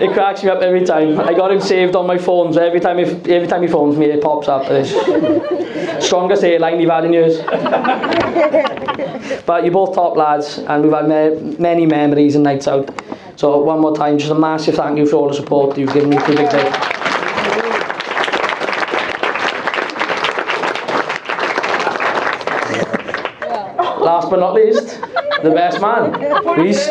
Speaker 2: It cracks me up every time. I got him saved on my phone, so every time he phones me, it pops up. It's strongest hairline you've had in years. But you're both top lads, and we've had many memories and nights out. So one more time, just a massive thank you for all the support you've given me through Big Day. Last but not least, the best man, Preece.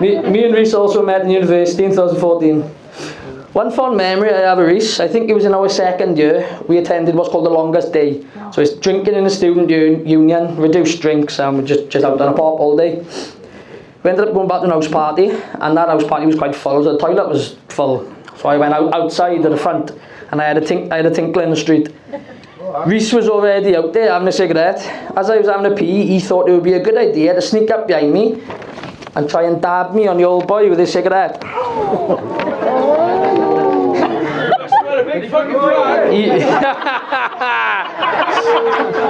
Speaker 2: Me and Reece also met in university in 2014. One fond memory I have of Reece, I think it was in our second year, we attended what's called the longest day. So it's drinking in the student union, reduced drinks, and we're just out on a pop all day. We ended up going back to an house party, and that house party was quite full, so the toilet was full. So I went outside at the front, and I had a tinkle in the street. Reece was already out there having a cigarette. As I was having a pee, he thought it would be a good idea to sneak up behind me and try and dab me on the old boy with his cigarette.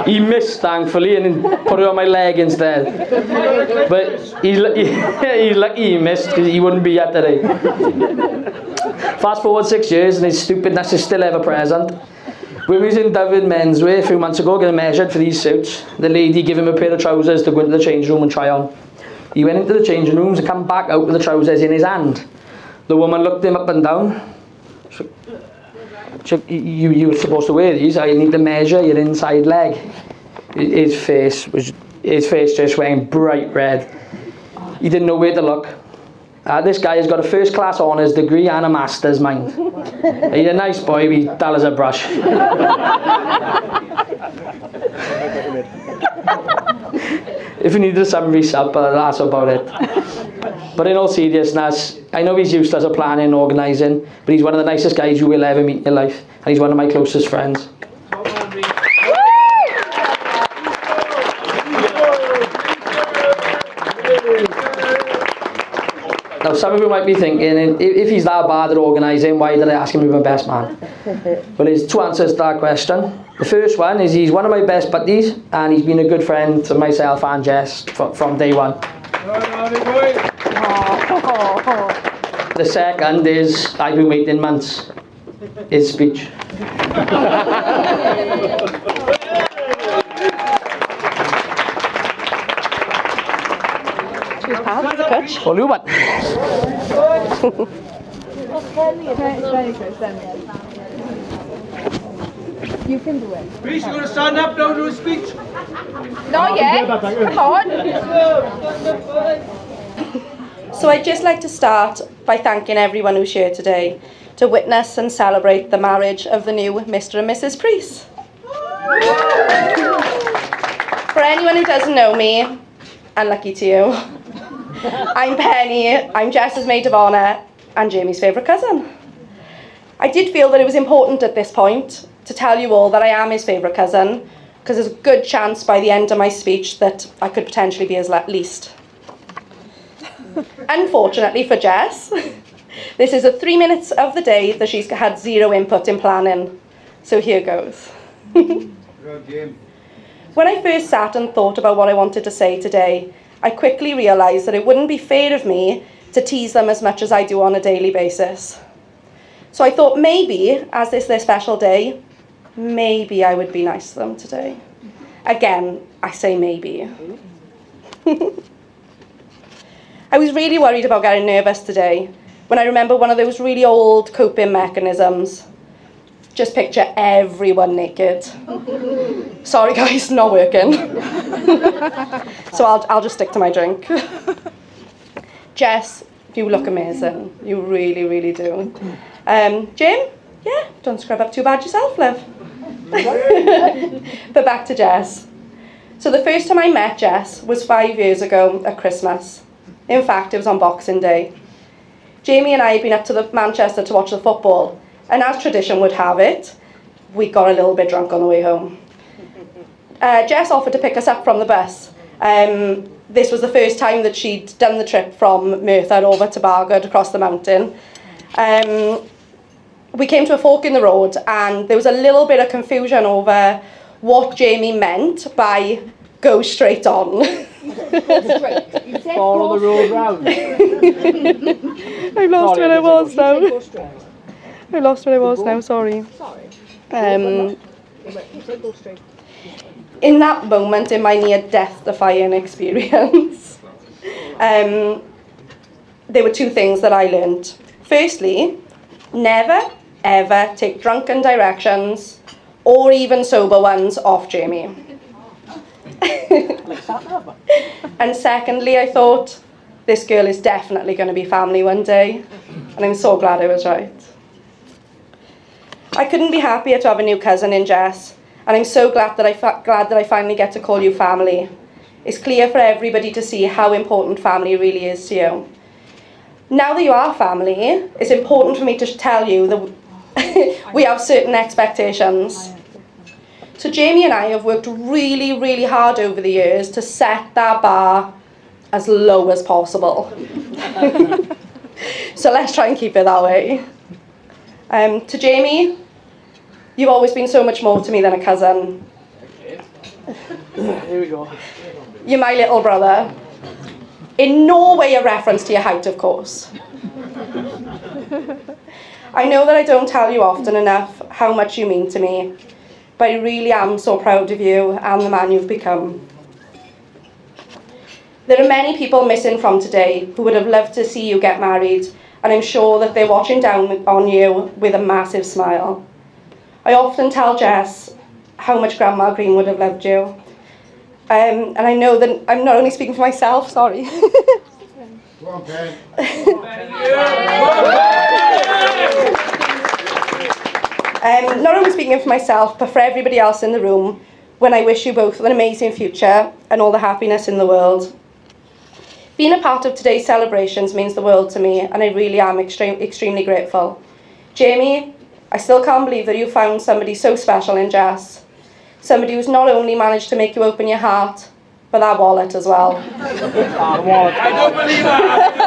Speaker 2: He missed, thankfully, and put it on my leg instead. But he's lucky he missed, because he wouldn't be here today. Fast forward 6 years, and his stupidness is still ever present. When we was in David Menswear a few months ago getting measured for these suits, the lady gave him a pair of trousers to go into the change room and try on. He went into the changing rooms and came back out with the trousers in his hand. The woman looked him up and down. You were supposed to wear these. I need to measure your inside leg. His face just went bright red. He didn't know where to look. This guy has got a first class honours degree and a master's mind. He's a nice boy, he's dull as a brush. If you needed a summary sub, that's about it. But in all seriousness, I know he's useless at planning and organising, but he's one of the nicest guys you will ever meet in your life, and he's one of my closest friends. Now some of you might be thinking, if he's that bad at organising, why did I ask him to be my best man? Well, there's two answers to that question. The first one is he's one of my best buddies, and he's been a good friend to myself and Jess from day one. The second is I've been waiting months. His speech. All you want.
Speaker 3: You can do it.
Speaker 7: Preece, you going to stand up now and do a speech?
Speaker 6: Not yet. Come on.
Speaker 8: So I'd just like to start by thanking everyone who's here today to witness and celebrate the marriage of the new Mr. and Mrs. Preece. For anyone who doesn't know me, and lucky to you, I'm Penny, I'm Jess's maid of honour and Jamie's favourite cousin. I did feel that it was important at this point to tell you all that I am his favourite cousin, because there's a good chance by the end of my speech that I could potentially be his least. Unfortunately for Jess, this is the 3 minutes of the day that she's had zero input in planning. So here goes. When I first sat and thought about what I wanted to say today, I quickly realised that it wouldn't be fair of me to tease them as much as I do on a daily basis. So I thought maybe, as this is their special day, maybe I would be nice to them today. Again, I say maybe. I was really worried about getting nervous today when I remember one of those really old coping mechanisms. Just picture everyone naked. Sorry guys, not working. So I'll just stick to my drink. Jess, you look amazing. You really, really do. Jim? Yeah, don't scrub up too bad yourself, love. But back to Jess. So the first time I met Jess was 5 years ago at Christmas. In fact, it was on Boxing Day. Jamie and I had been up to Manchester to watch the football, And as tradition would have it, we got a little bit drunk on the way home. Jess offered to pick us up from the bus. This was the first time that she'd done the trip from Merthyr over to Bargoed across the mountain. We came to a fork in the road and there was a little bit of confusion over what Jamie meant by go straight on.
Speaker 2: Follow the road round.
Speaker 8: I lost where I was now. Sorry. In that moment, in my near death-defying experience, there were two things that I learned. Firstly, never ever take drunken directions or even sober ones off Jamie. And secondly, I thought, this girl is definitely going to be family one day, and I'm so glad I was right. I couldn't be happier to have a new cousin in Jess, and I'm so glad that I finally get to call you family. It's clear for everybody to see how important family really is to you. Now that you are family, it's important for me to tell you that we have certain expectations. So Jamie and I have worked really, really hard over the years to set that bar as low as possible. So let's try and keep it that way. To Jamie, you've always been so much more to me than a cousin.
Speaker 2: Here we go.
Speaker 8: You're my little brother. In no way a reference to your height, of course. I know that I don't tell you often enough how much you mean to me, but I really am so proud of you and the man you've become. There are many people missing from today who would have loved to see you get married, and I'm sure that they're watching down on you with a massive smile. I often tell Jess how much Grandma Green would have loved you. And I know that I'm not only speaking for myself, sorry. Not only speaking for myself, but for everybody else in the room, when I wish you both an amazing future and all the happiness in the world. Being a part of today's celebrations means the world to me, and I really am extremely grateful. Jamie, I still can't believe that you found somebody so special in Jess. Somebody who's not only managed to make you open your heart, but that wallet as well.
Speaker 7: I don't believe that!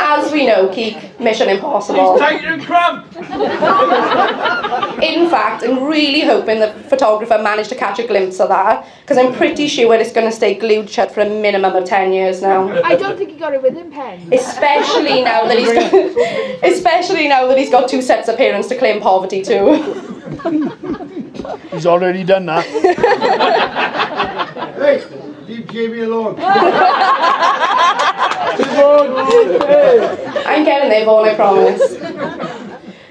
Speaker 8: As we know, Keek, mission impossible.
Speaker 7: He's tight and cramp!
Speaker 8: In fact, I'm really hoping the photographer managed to catch a glimpse of that, because I'm pretty sure it's going to stay glued shut for a minimum of 10 years now.
Speaker 6: I don't think he got it with him, Pen.
Speaker 8: Especially now that he's got two sets of parents to claim poverty to.
Speaker 5: He's already done that.
Speaker 7: Hey, leave Jamie alone.
Speaker 8: I'm getting there, Vaughan, I promise.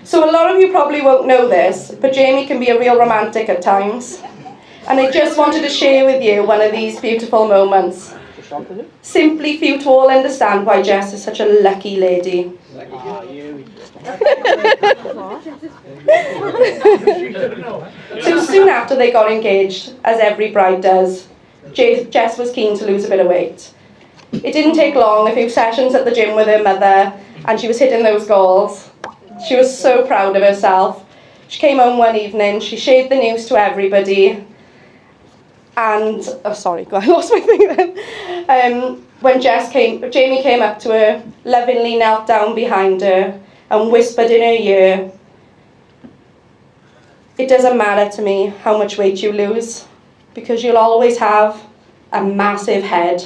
Speaker 8: So a lot of you probably won't know this, but Jamie can be a real romantic at times. And I just wanted to share with you one of these beautiful moments. Simply for you to all understand why Jess is such a lucky lady. So soon after they got engaged, as every bride does, Jess was keen to lose a bit of weight. It didn't take long, a few sessions at the gym with her mother, and she was hitting those goals. She was so proud of herself. She came home one evening, she shared the news to everybody, and, oh sorry, I lost my thing then. When Jamie came up to her, lovingly knelt down behind her, and whispered in her ear, "It doesn't matter to me how much weight you lose, because you'll always have a massive head."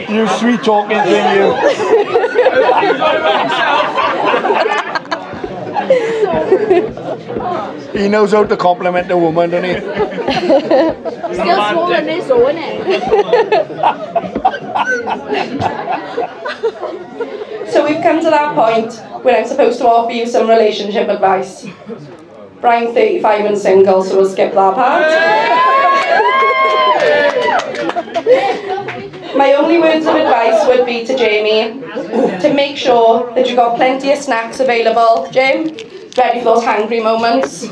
Speaker 5: You sweet talking thing, you. He knows how to compliment a woman, doesn't he?
Speaker 6: Still small in his own, isn't it?
Speaker 8: So we've come to that point where I'm supposed to offer you some relationship advice. Brian, 35 and single, so we'll skip that part. My only words of advice would be to Jamie to make sure that you've got plenty of snacks available. Jim, ready for those hangry moments.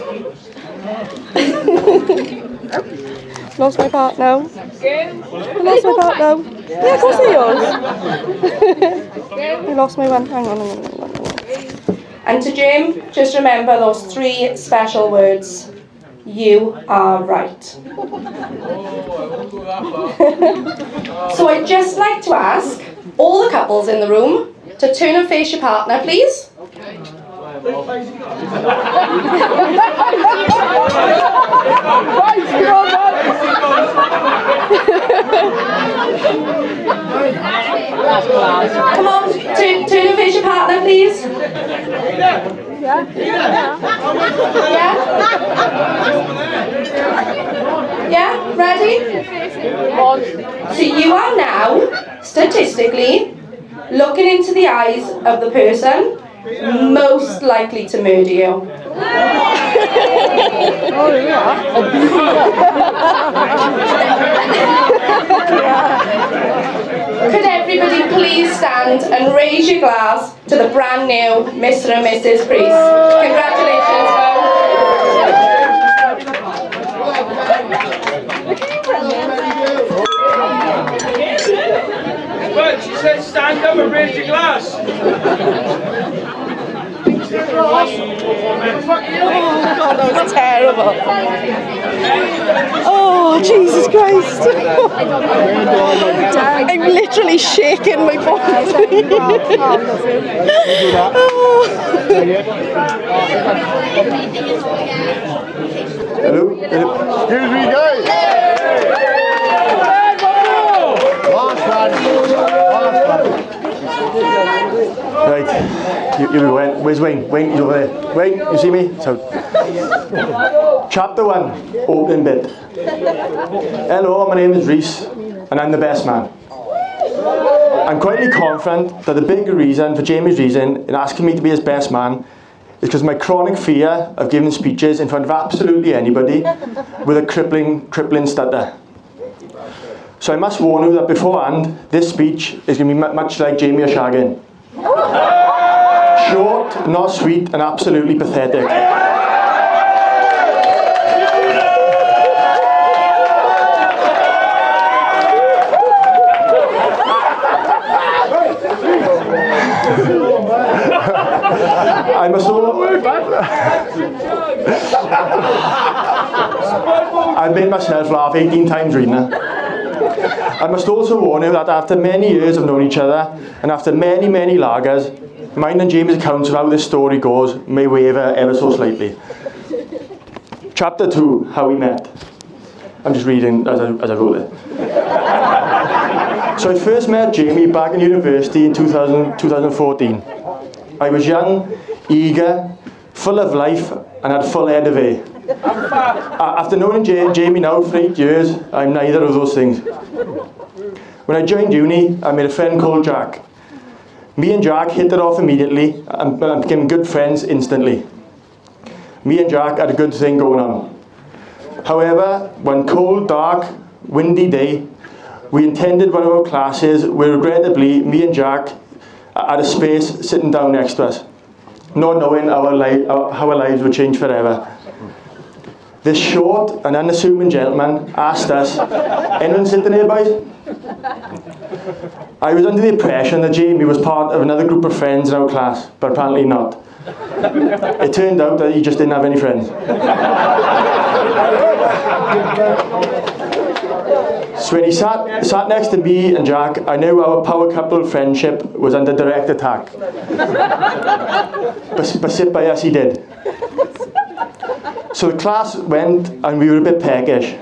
Speaker 8: Lost my part now. Lost my part now. Yeah, of course they're yours. I lost my one. Hang on. And to Jim, just remember those 3 special words. You are right. So I'd just like to ask all the couples in the room to turn and face your partner, please. Come on, turn and face your partner, please. Yeah? Yeah? Ready? So you are now, statistically, looking into the eyes of the person most likely to murder you. Could everybody please stand and raise your glass to the brand new Mr. and Mrs. Preece? Congratulations,
Speaker 7: But she said stand up and raise your glass.
Speaker 8: Oh God, that was terrible. Oh, Jesus Christ. I'm literally shaking my body.
Speaker 9: Hello? Excuse me, guys. Last one. Right, here we go. Where's Wayne? Wayne, he's over there. Wayne, you see me? So, Chapter 1, opening bit. Hello, my name is Reece, and I'm the best man. I'm quietly confident that the big reason for Jamie's reason in asking me to be his best man is because my chronic fear of giving speeches in front of absolutely anybody with a crippling stutter. So I must warn you that beforehand, this speech is going to be much like Jamie O'Shaggin. Short, not sweet, and absolutely pathetic. I must I've made myself laugh 18 times reading it. I must also warn you that after many years of knowing each other, and after many, many lagers, mine and Jamie's accounts of how this story goes may waver ever so slightly. Chapter 2, how we met. I'm just reading as I wrote it. So I first met Jamie back in university in 2014. I was young, eager, full of life, and had full head of hair. After knowing Jamie now for 8 years, I'm neither of those things. When I joined uni, I made a friend called Jack. Me and Jack hit it off immediately and became good friends instantly. Me and Jack had a good thing going on. However, one cold, dark, windy day, we attended one of our classes where regrettably me and Jack had a space sitting down next to us, not knowing how our lives would change forever. This short and unassuming gentleman asked us, anyone sitting here, boys? I was under the impression that Jamie was part of another group of friends in our class, but apparently not. It turned out that he just didn't have any friends. So when he sat next to me and Jack, I knew our power couple friendship was under direct attack. But sit by us he did. So the class went and we were a bit peckish.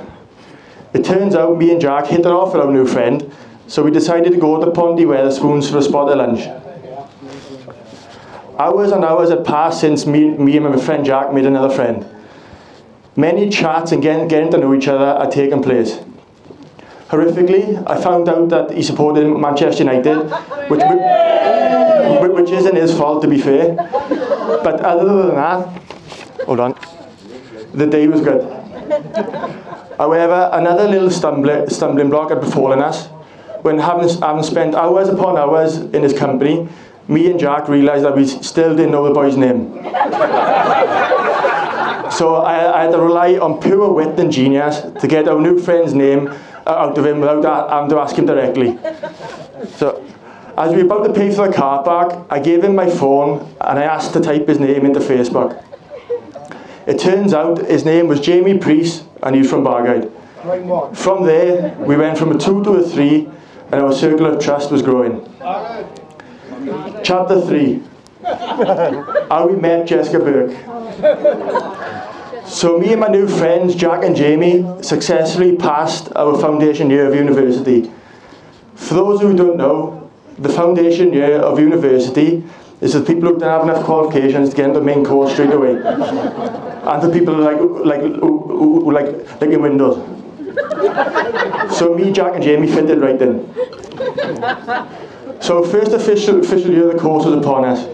Speaker 9: It turns out me and Jack hit it off with our new friend, so we decided to go to Pondy Wetherspoons for a spot at lunch. Hours and hours had passed since me and my friend Jack made another friend. Many chats and getting to know each other had taken place. Horrifically, I found out that he supported Manchester United, which isn't his fault to be fair. But other than that, hold on, the day was good. However, another little stumbling block had befallen us. When having spent hours upon hours in his company, me and Jack realised that we still didn't know the boy's name. So I had to rely on pure wit and genius to get our new friend's name out of him without having to ask him directly. So, as we were about to pay for the car park, I gave him my phone and I asked to type his name into Facebook. It turns out his name was Jamie Preece and he's from Barguide. From there, we went from a 2 to a 3 and our circle of trust was growing. Chapter 3. How we met Jessica Burke. So me and my new friends, Jack and Jamie, successfully passed our foundation year of university. For those who don't know, the foundation year of university is for people who don't have enough qualifications to get into the main course straight away. And for people who like in Windows. So me, Jack and Jamie fitted right in. So first official year of the course was upon us.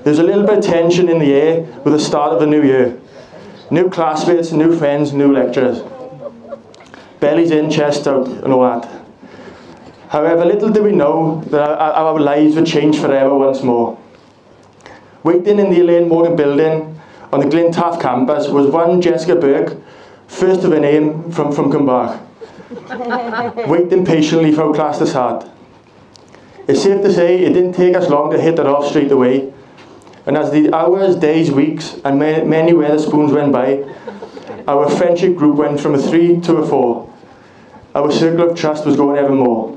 Speaker 9: There's a little bit of tension in the air with the start of a new year. New classmates, new friends, new lecturers. Bellies in, chest out and all that. However, little did we know that our lives would change forever once more. Waiting in the Elaine Morgan building on the Glentoft campus was one Jessica Burke, first of her name from Cumbach. Waiting patiently for our class to start. It's safe to say it didn't take us long to hit it off straight away. And as the hours, days, weeks, and many Wetherspoons went by, our friendship group went from a 3 to a 4. Our circle of trust was growing ever more.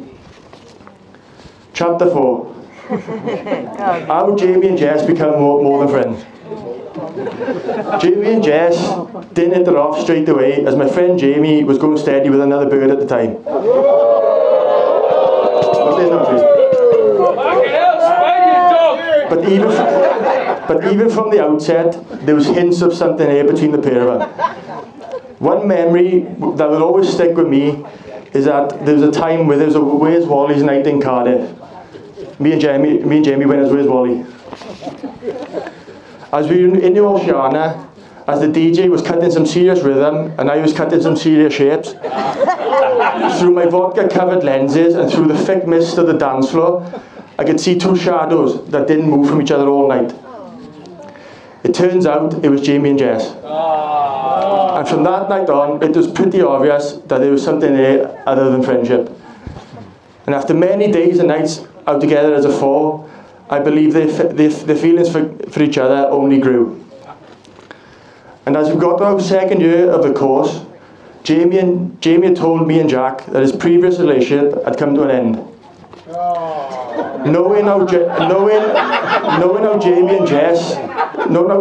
Speaker 9: Chapter 4. How Jamie and Jess become more than friends. Jamie and Jess didn't hit it off straight away as my friend Jamie was going steady with another bird at the time. But even from the outset, there was hints of something here between the pair of them. One memory that will always stick with me is that there was a time where there was a Where's Wally's night in Cardiff. Me and Jamie went as Where's Wally. As we were in the Oceana, as the DJ was cutting some serious rhythm and I was cutting some serious shapes, through my vodka-covered lenses and through the thick mist of the dance floor, I could see two shadows that didn't move from each other all night. It turns out it was Jamie and Jess. And from that night on, it was pretty obvious that there was something there other than friendship. And after many days and nights out together as a 4, I believe their feelings for each other only grew. And as we got to our second year of the course, Jamie had told me and Jack that his previous relationship had come to an end. Knowing how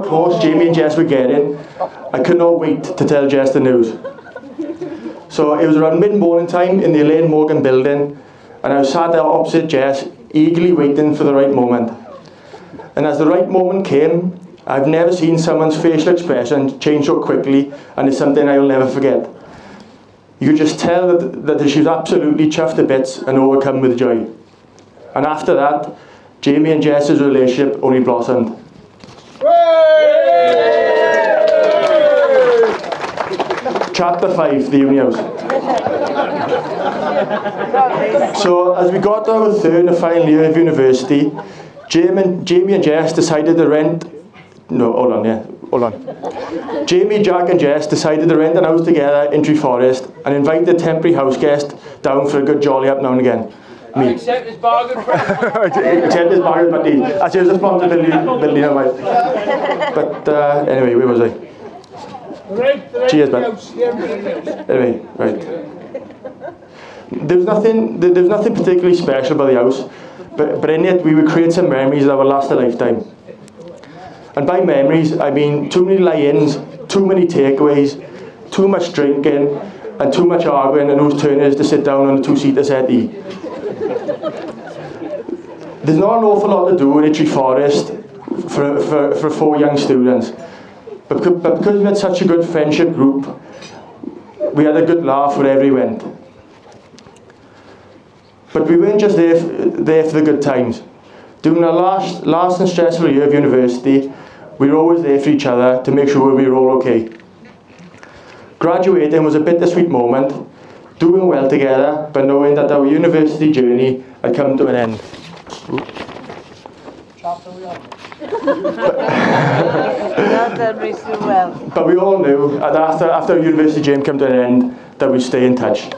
Speaker 9: close Jamie and Jess were getting, I could not wait to tell Jess the news. So it was around mid-morning time in the Elaine Morgan building, and I was sat there opposite Jess, eagerly waiting for the right moment. And as the right moment came, I've never seen someone's facial expression change so quickly, and it's something I will never forget. You could just tell that she was absolutely chuffed to bits and overcome with joy. And after that, Jamie and Jess's relationship only blossomed. Chapter 5, the uni house. So, as we got to our third and final year of university, Jamie and Jess decided to rent... No, hold on. Jamie, Jack and Jess decided to rent an house together in Tree Forest and invite a temporary house guest down for a good jolly up now and again. Me. I accept this bargain. Accept this bargain, but that's your responsibility. But anyway, where was I? Cheers, man. Anyway, right. There was nothing particularly special about the house, but in it we would create some memories that would last a lifetime. And by memories, I mean too many lie-ins, too many takeaways, too much drinking, and too much arguing, and whose turn it is to sit down on a two-seater settee. There's not an awful lot to do in Tree Forest for 4 young students. But because we had such a good friendship group, we had a good laugh wherever we went. But we weren't just there for the good times. During our last and stressful year of university, we were always there for each other to make sure we were all okay. Graduating was a bittersweet moment, doing well together, but knowing that our university journey had come to an end. But we all knew that after our university journey came to an end, that we'd stay in touch.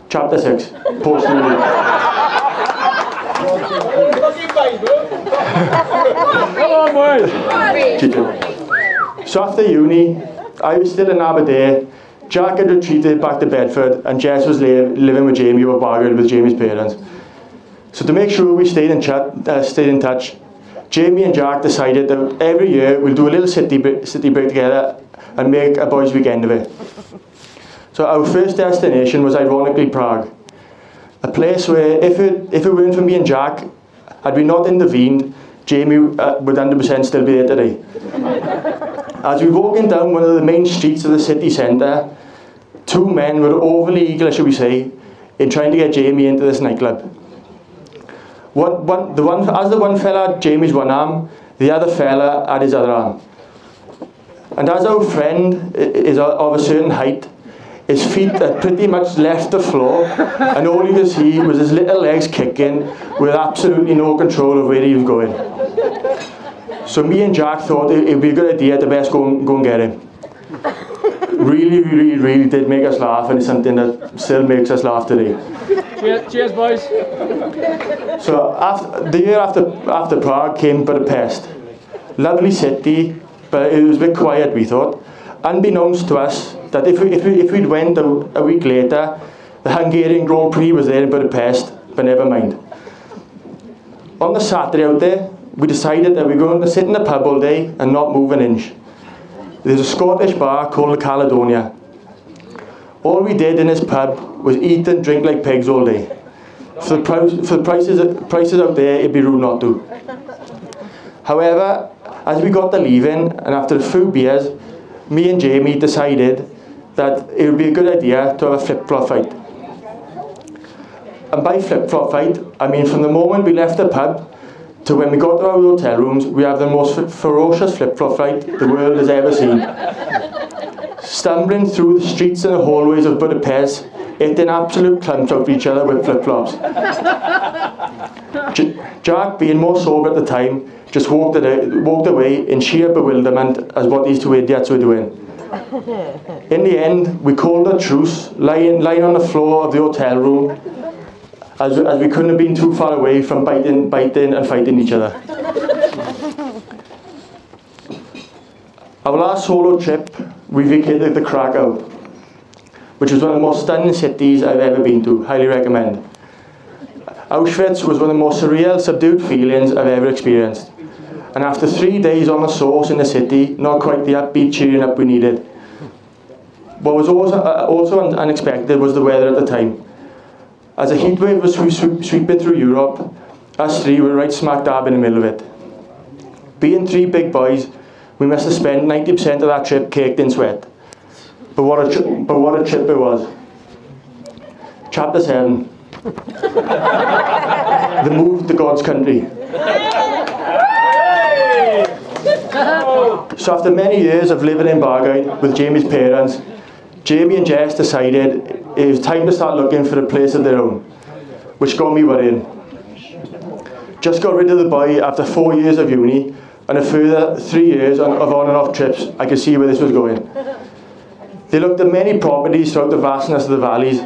Speaker 9: Chapter 6, post-uni.
Speaker 7: Come on, boys.
Speaker 9: So after uni, I was still in Aberdeen. Jack had retreated back to Bedford, and Jess was living with Jamie over Bargoed with Jamie's parents. So to make sure we stayed in touch, Jamie and Jack decided that every year we'll do a little city break together and make a boys' weekend of it. So our first destination was ironically Prague, a place where if it weren't for me and Jack, had we not intervened, Jamie would 100% still be there today. As we were walking down one of the main streets of the city centre, two men were overly eager, shall we say, in trying to get Jamie into this nightclub. The one fella had Jamie's one arm, the other fella had his other arm. And as our friend is of a certain height, his feet had pretty much left the floor, and all you could see was his little legs kicking with absolutely no control of where he was going. So me and Jack thought it would be a good idea to best go and get him. Really did make us laugh, and it's something that still makes us laugh today.
Speaker 7: Cheers, boys.
Speaker 9: So the year after Prague came Budapest. Lovely city, but it was a bit quiet, we thought. Unbeknownst to us, that if we'd went a week later, the Hungarian Grand Prix was there in Budapest, but never mind. On the Saturday out there, we decided that we were going to sit in the pub all day and not move an inch. There's a Scottish bar called the Caledonia. All we did in this pub was eat and drink like pigs all day. For the prices out there, it'd be rude not to. However, as we got to leaving, and after a few beers, me and Jamie decided that it would be a good idea to have a flip-flop fight. And by flip-flop fight, I mean from the moment we left the pub to when we got to our hotel rooms, we have the most ferocious flip-flop fight the world has ever seen. Stumbling through the streets and the hallways of Budapest, hitting absolute clumps of each other with flip-flops. Jack, being more sober at the time, just walked away in sheer bewilderment as what these two idiots were doing. In the end, we called a truce, lying on the floor of the hotel room, as we couldn't have been too far away from biting and fighting each other. Our last solo trip, we vacated to Krakow, which was one of the most stunning cities I've ever been to. Highly recommend. Auschwitz was one of the most surreal, subdued feelings I've ever experienced. And after 3 days on the sauce in the city, not quite the upbeat cheering up we needed. What was also unexpected was the weather at the time. As a heatwave was sweeping through Europe, us three were right smack dab in the middle of it. Being three big boys, we must have spent 90% of that trip caked in sweat. But what a trip it was. Chapter 7. The move to God's country. So after many years of living in Bargoed with Jamie's parents, Jamie and Jess decided it was time to start looking for a place of their own, which got me worrying. Just got rid of the boy after 4 years of uni, and a further 3 years of on and off trips. I could see where this was going. They looked at many properties throughout the vastness of the valleys,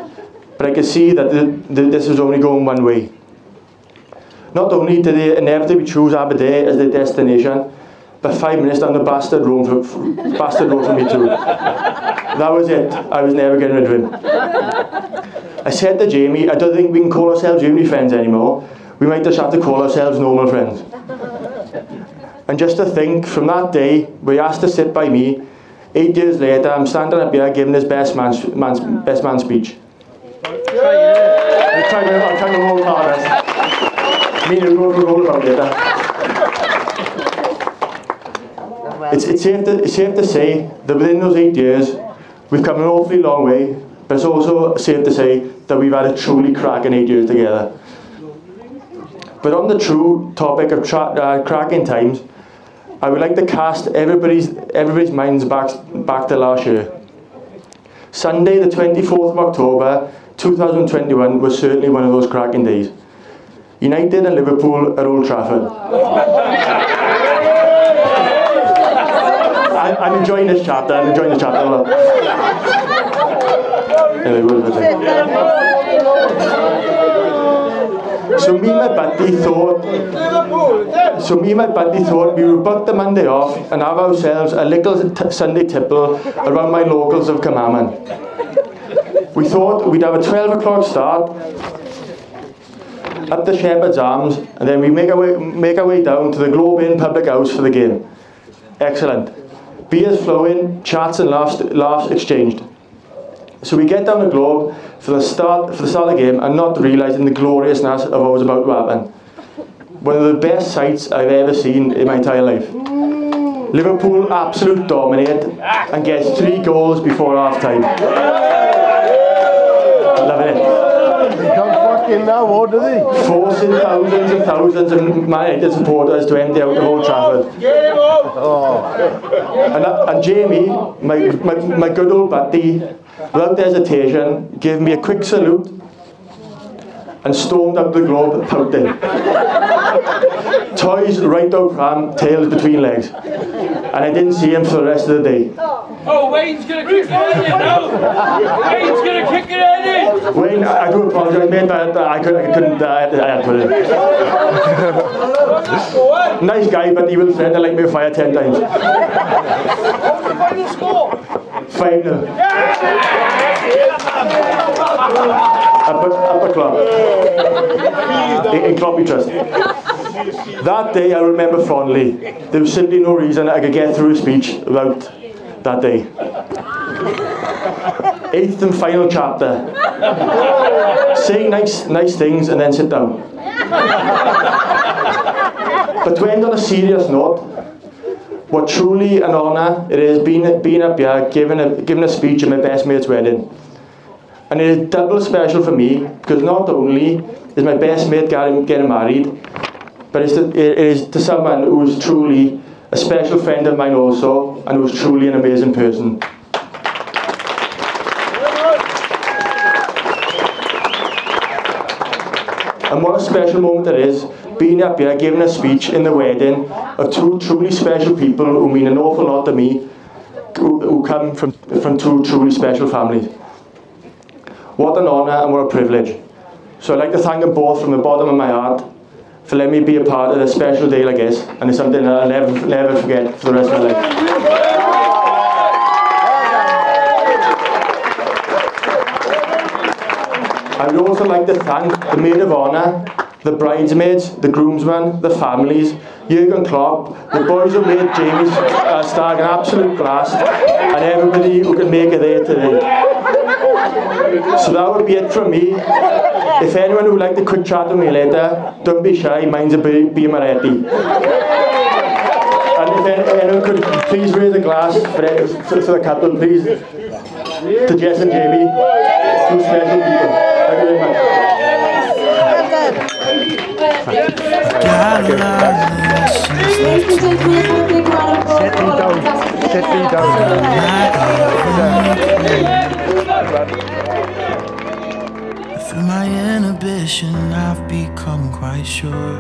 Speaker 9: but I could see that this was only going one way. Not only did they inevitably choose Aberdeen as their destination, but 5 minutes down the bastard road from me too. That was it. I was never getting rid of him. I said to Jamie, I don't think we can call ourselves uni friends anymore. We might just have to call ourselves normal friends. And just to think, from that day, where he asked to sit by me, 8 years later, I'm standing up here giving his best man speech. I'm trying to roll hardest. Me and roll about later. It's safe to say that within those 8 years, we've come an awfully long way, but it's also safe to say that we've had a truly cracking 8 years together. But on the true topic of cracking times, I would like to cast everybody's minds back to last year. Sunday, the 24th of October, 2021 was certainly one of those cracking days. United and Liverpool at Old Trafford. I'm enjoying this chapter. So me and my buddy thought we would book the Monday off and have ourselves a little Sunday tipple around my locals of Carmarthen. We thought we'd have a 12 o'clock start up the Shepherd's Arms, and then we make our way down to the Globe Inn public house for the game. Excellent. Beers flowing, chats and laughs exchanged. So we get down the Globe for the start of the game and not realising the gloriousness of what was about to happen. One of the best sights I've ever seen in my entire life. Liverpool absolute dominate and gets 3 goals before half time. Loving it.
Speaker 7: Now, what do they?
Speaker 9: Forcing thousands and thousands of Man United supporters to empty out the Old Trafford. And Jamie, my good old buddy, without hesitation, gave me a quick salute and stormed up the Globe pouting. Toys right out pram, tails between legs. And I didn't see him for the rest of the day.
Speaker 10: Oh, Wayne's going to kick it in now! Wayne's going to kick it in!
Speaker 9: Wayne, I do apologise, mate, but I couldn't, I had to put it in. Nice guy, but he will threaten to light me fire 10 times.
Speaker 10: What's the final score?
Speaker 9: 5-0. Upper club. In Cloppy Trust. That day I remember fondly. There was simply no reason I could get through a speech about that day. 8th and final chapter. Say nice things and then sit down. But to end on a serious note, what truly an honour it is being up here giving a speech at my best mate's wedding. And it is double special for me because not only is my best mate getting married, but it is to someone who is truly a special friend of mine also, and who is truly an amazing person. And what a special moment it is, being up here giving a speech in the wedding of 2 truly special people who mean an awful lot to me, who come from 2 truly special families. What an honour and what a privilege. So I'd like to thank them both from the bottom of my heart for letting me be a part of this special day like this, and it's something that I'll never forget for the rest of my life. I would also like to thank the maid of honour, the bridesmaids, the groomsmen, the families, Jurgen Klopp, the boys who made Jamie's stag an absolute blast, and everybody who could make it there today. So that would be it from me. If anyone would like to quick chat with me later, don't be shy, mine's a Bimaretti. And if anyone could please raise a glass for the couple, please, to Jess and Jamie, 2 special people. Thank you very much.
Speaker 7: Sit me down.
Speaker 11: Through my inhibition, I've become quite sure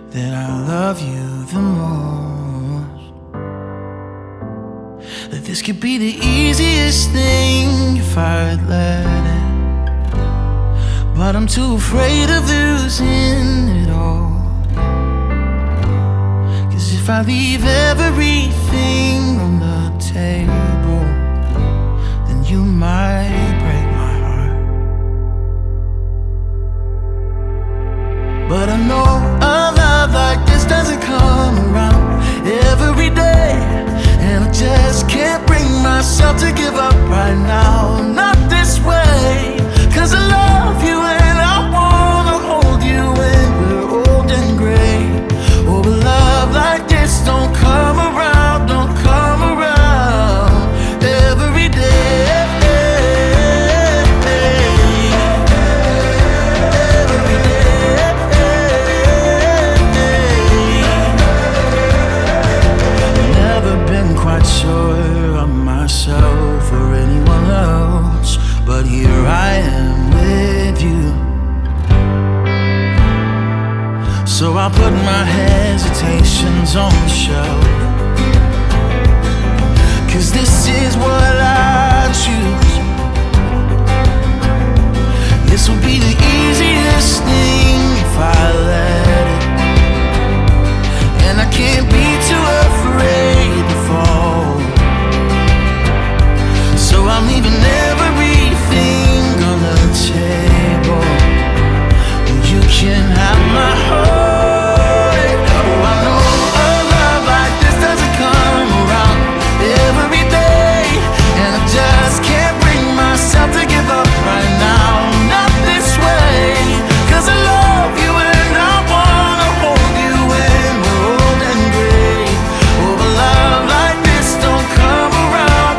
Speaker 11: that I love you the most. That this could be the easiest thing if I'd let it, but I'm too afraid of losing it all. 'Cause if I leave everything on the table, then you might break my heart. But I know a love like this doesn't come around every day, and I just can't bring myself to give up right now. Not this way, 'cause I love you and I wanna hold you when we're old and gray. Oh, a love like this don't come around, don't come around every day. Never been quite sure of myself or anyone else, but here I am with you. So I put my hesitations on the shelf, 'cause this is what I choose. can't be too afraid to fall. So I'm leaving everything on the table. You can have my heart. Oh, I know a love like this doesn't come around every day, and I just can't bring myself to give up right now. Not this way, 'cause I love you and I wanna hold you when we're old and gray. Oh, but love like this don't come around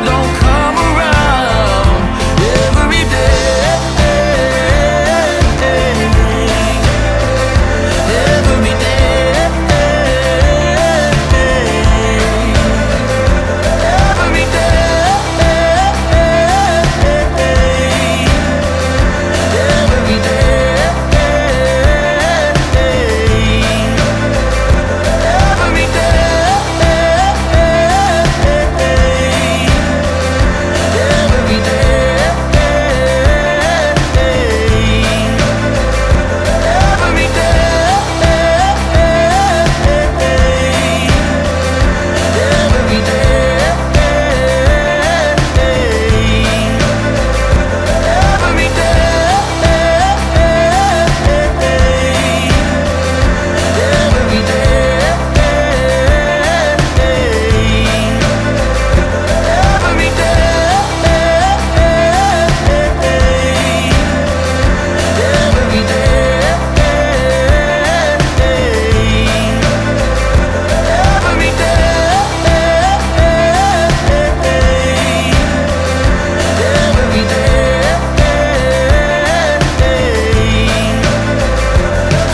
Speaker 11: every day. Every day. Every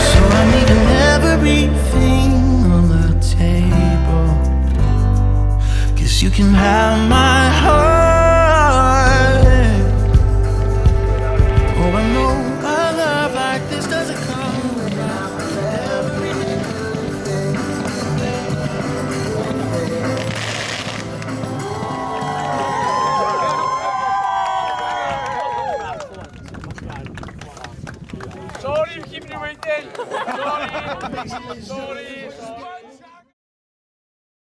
Speaker 11: So I'm leaving everything on the table, 'cause you can have my heart.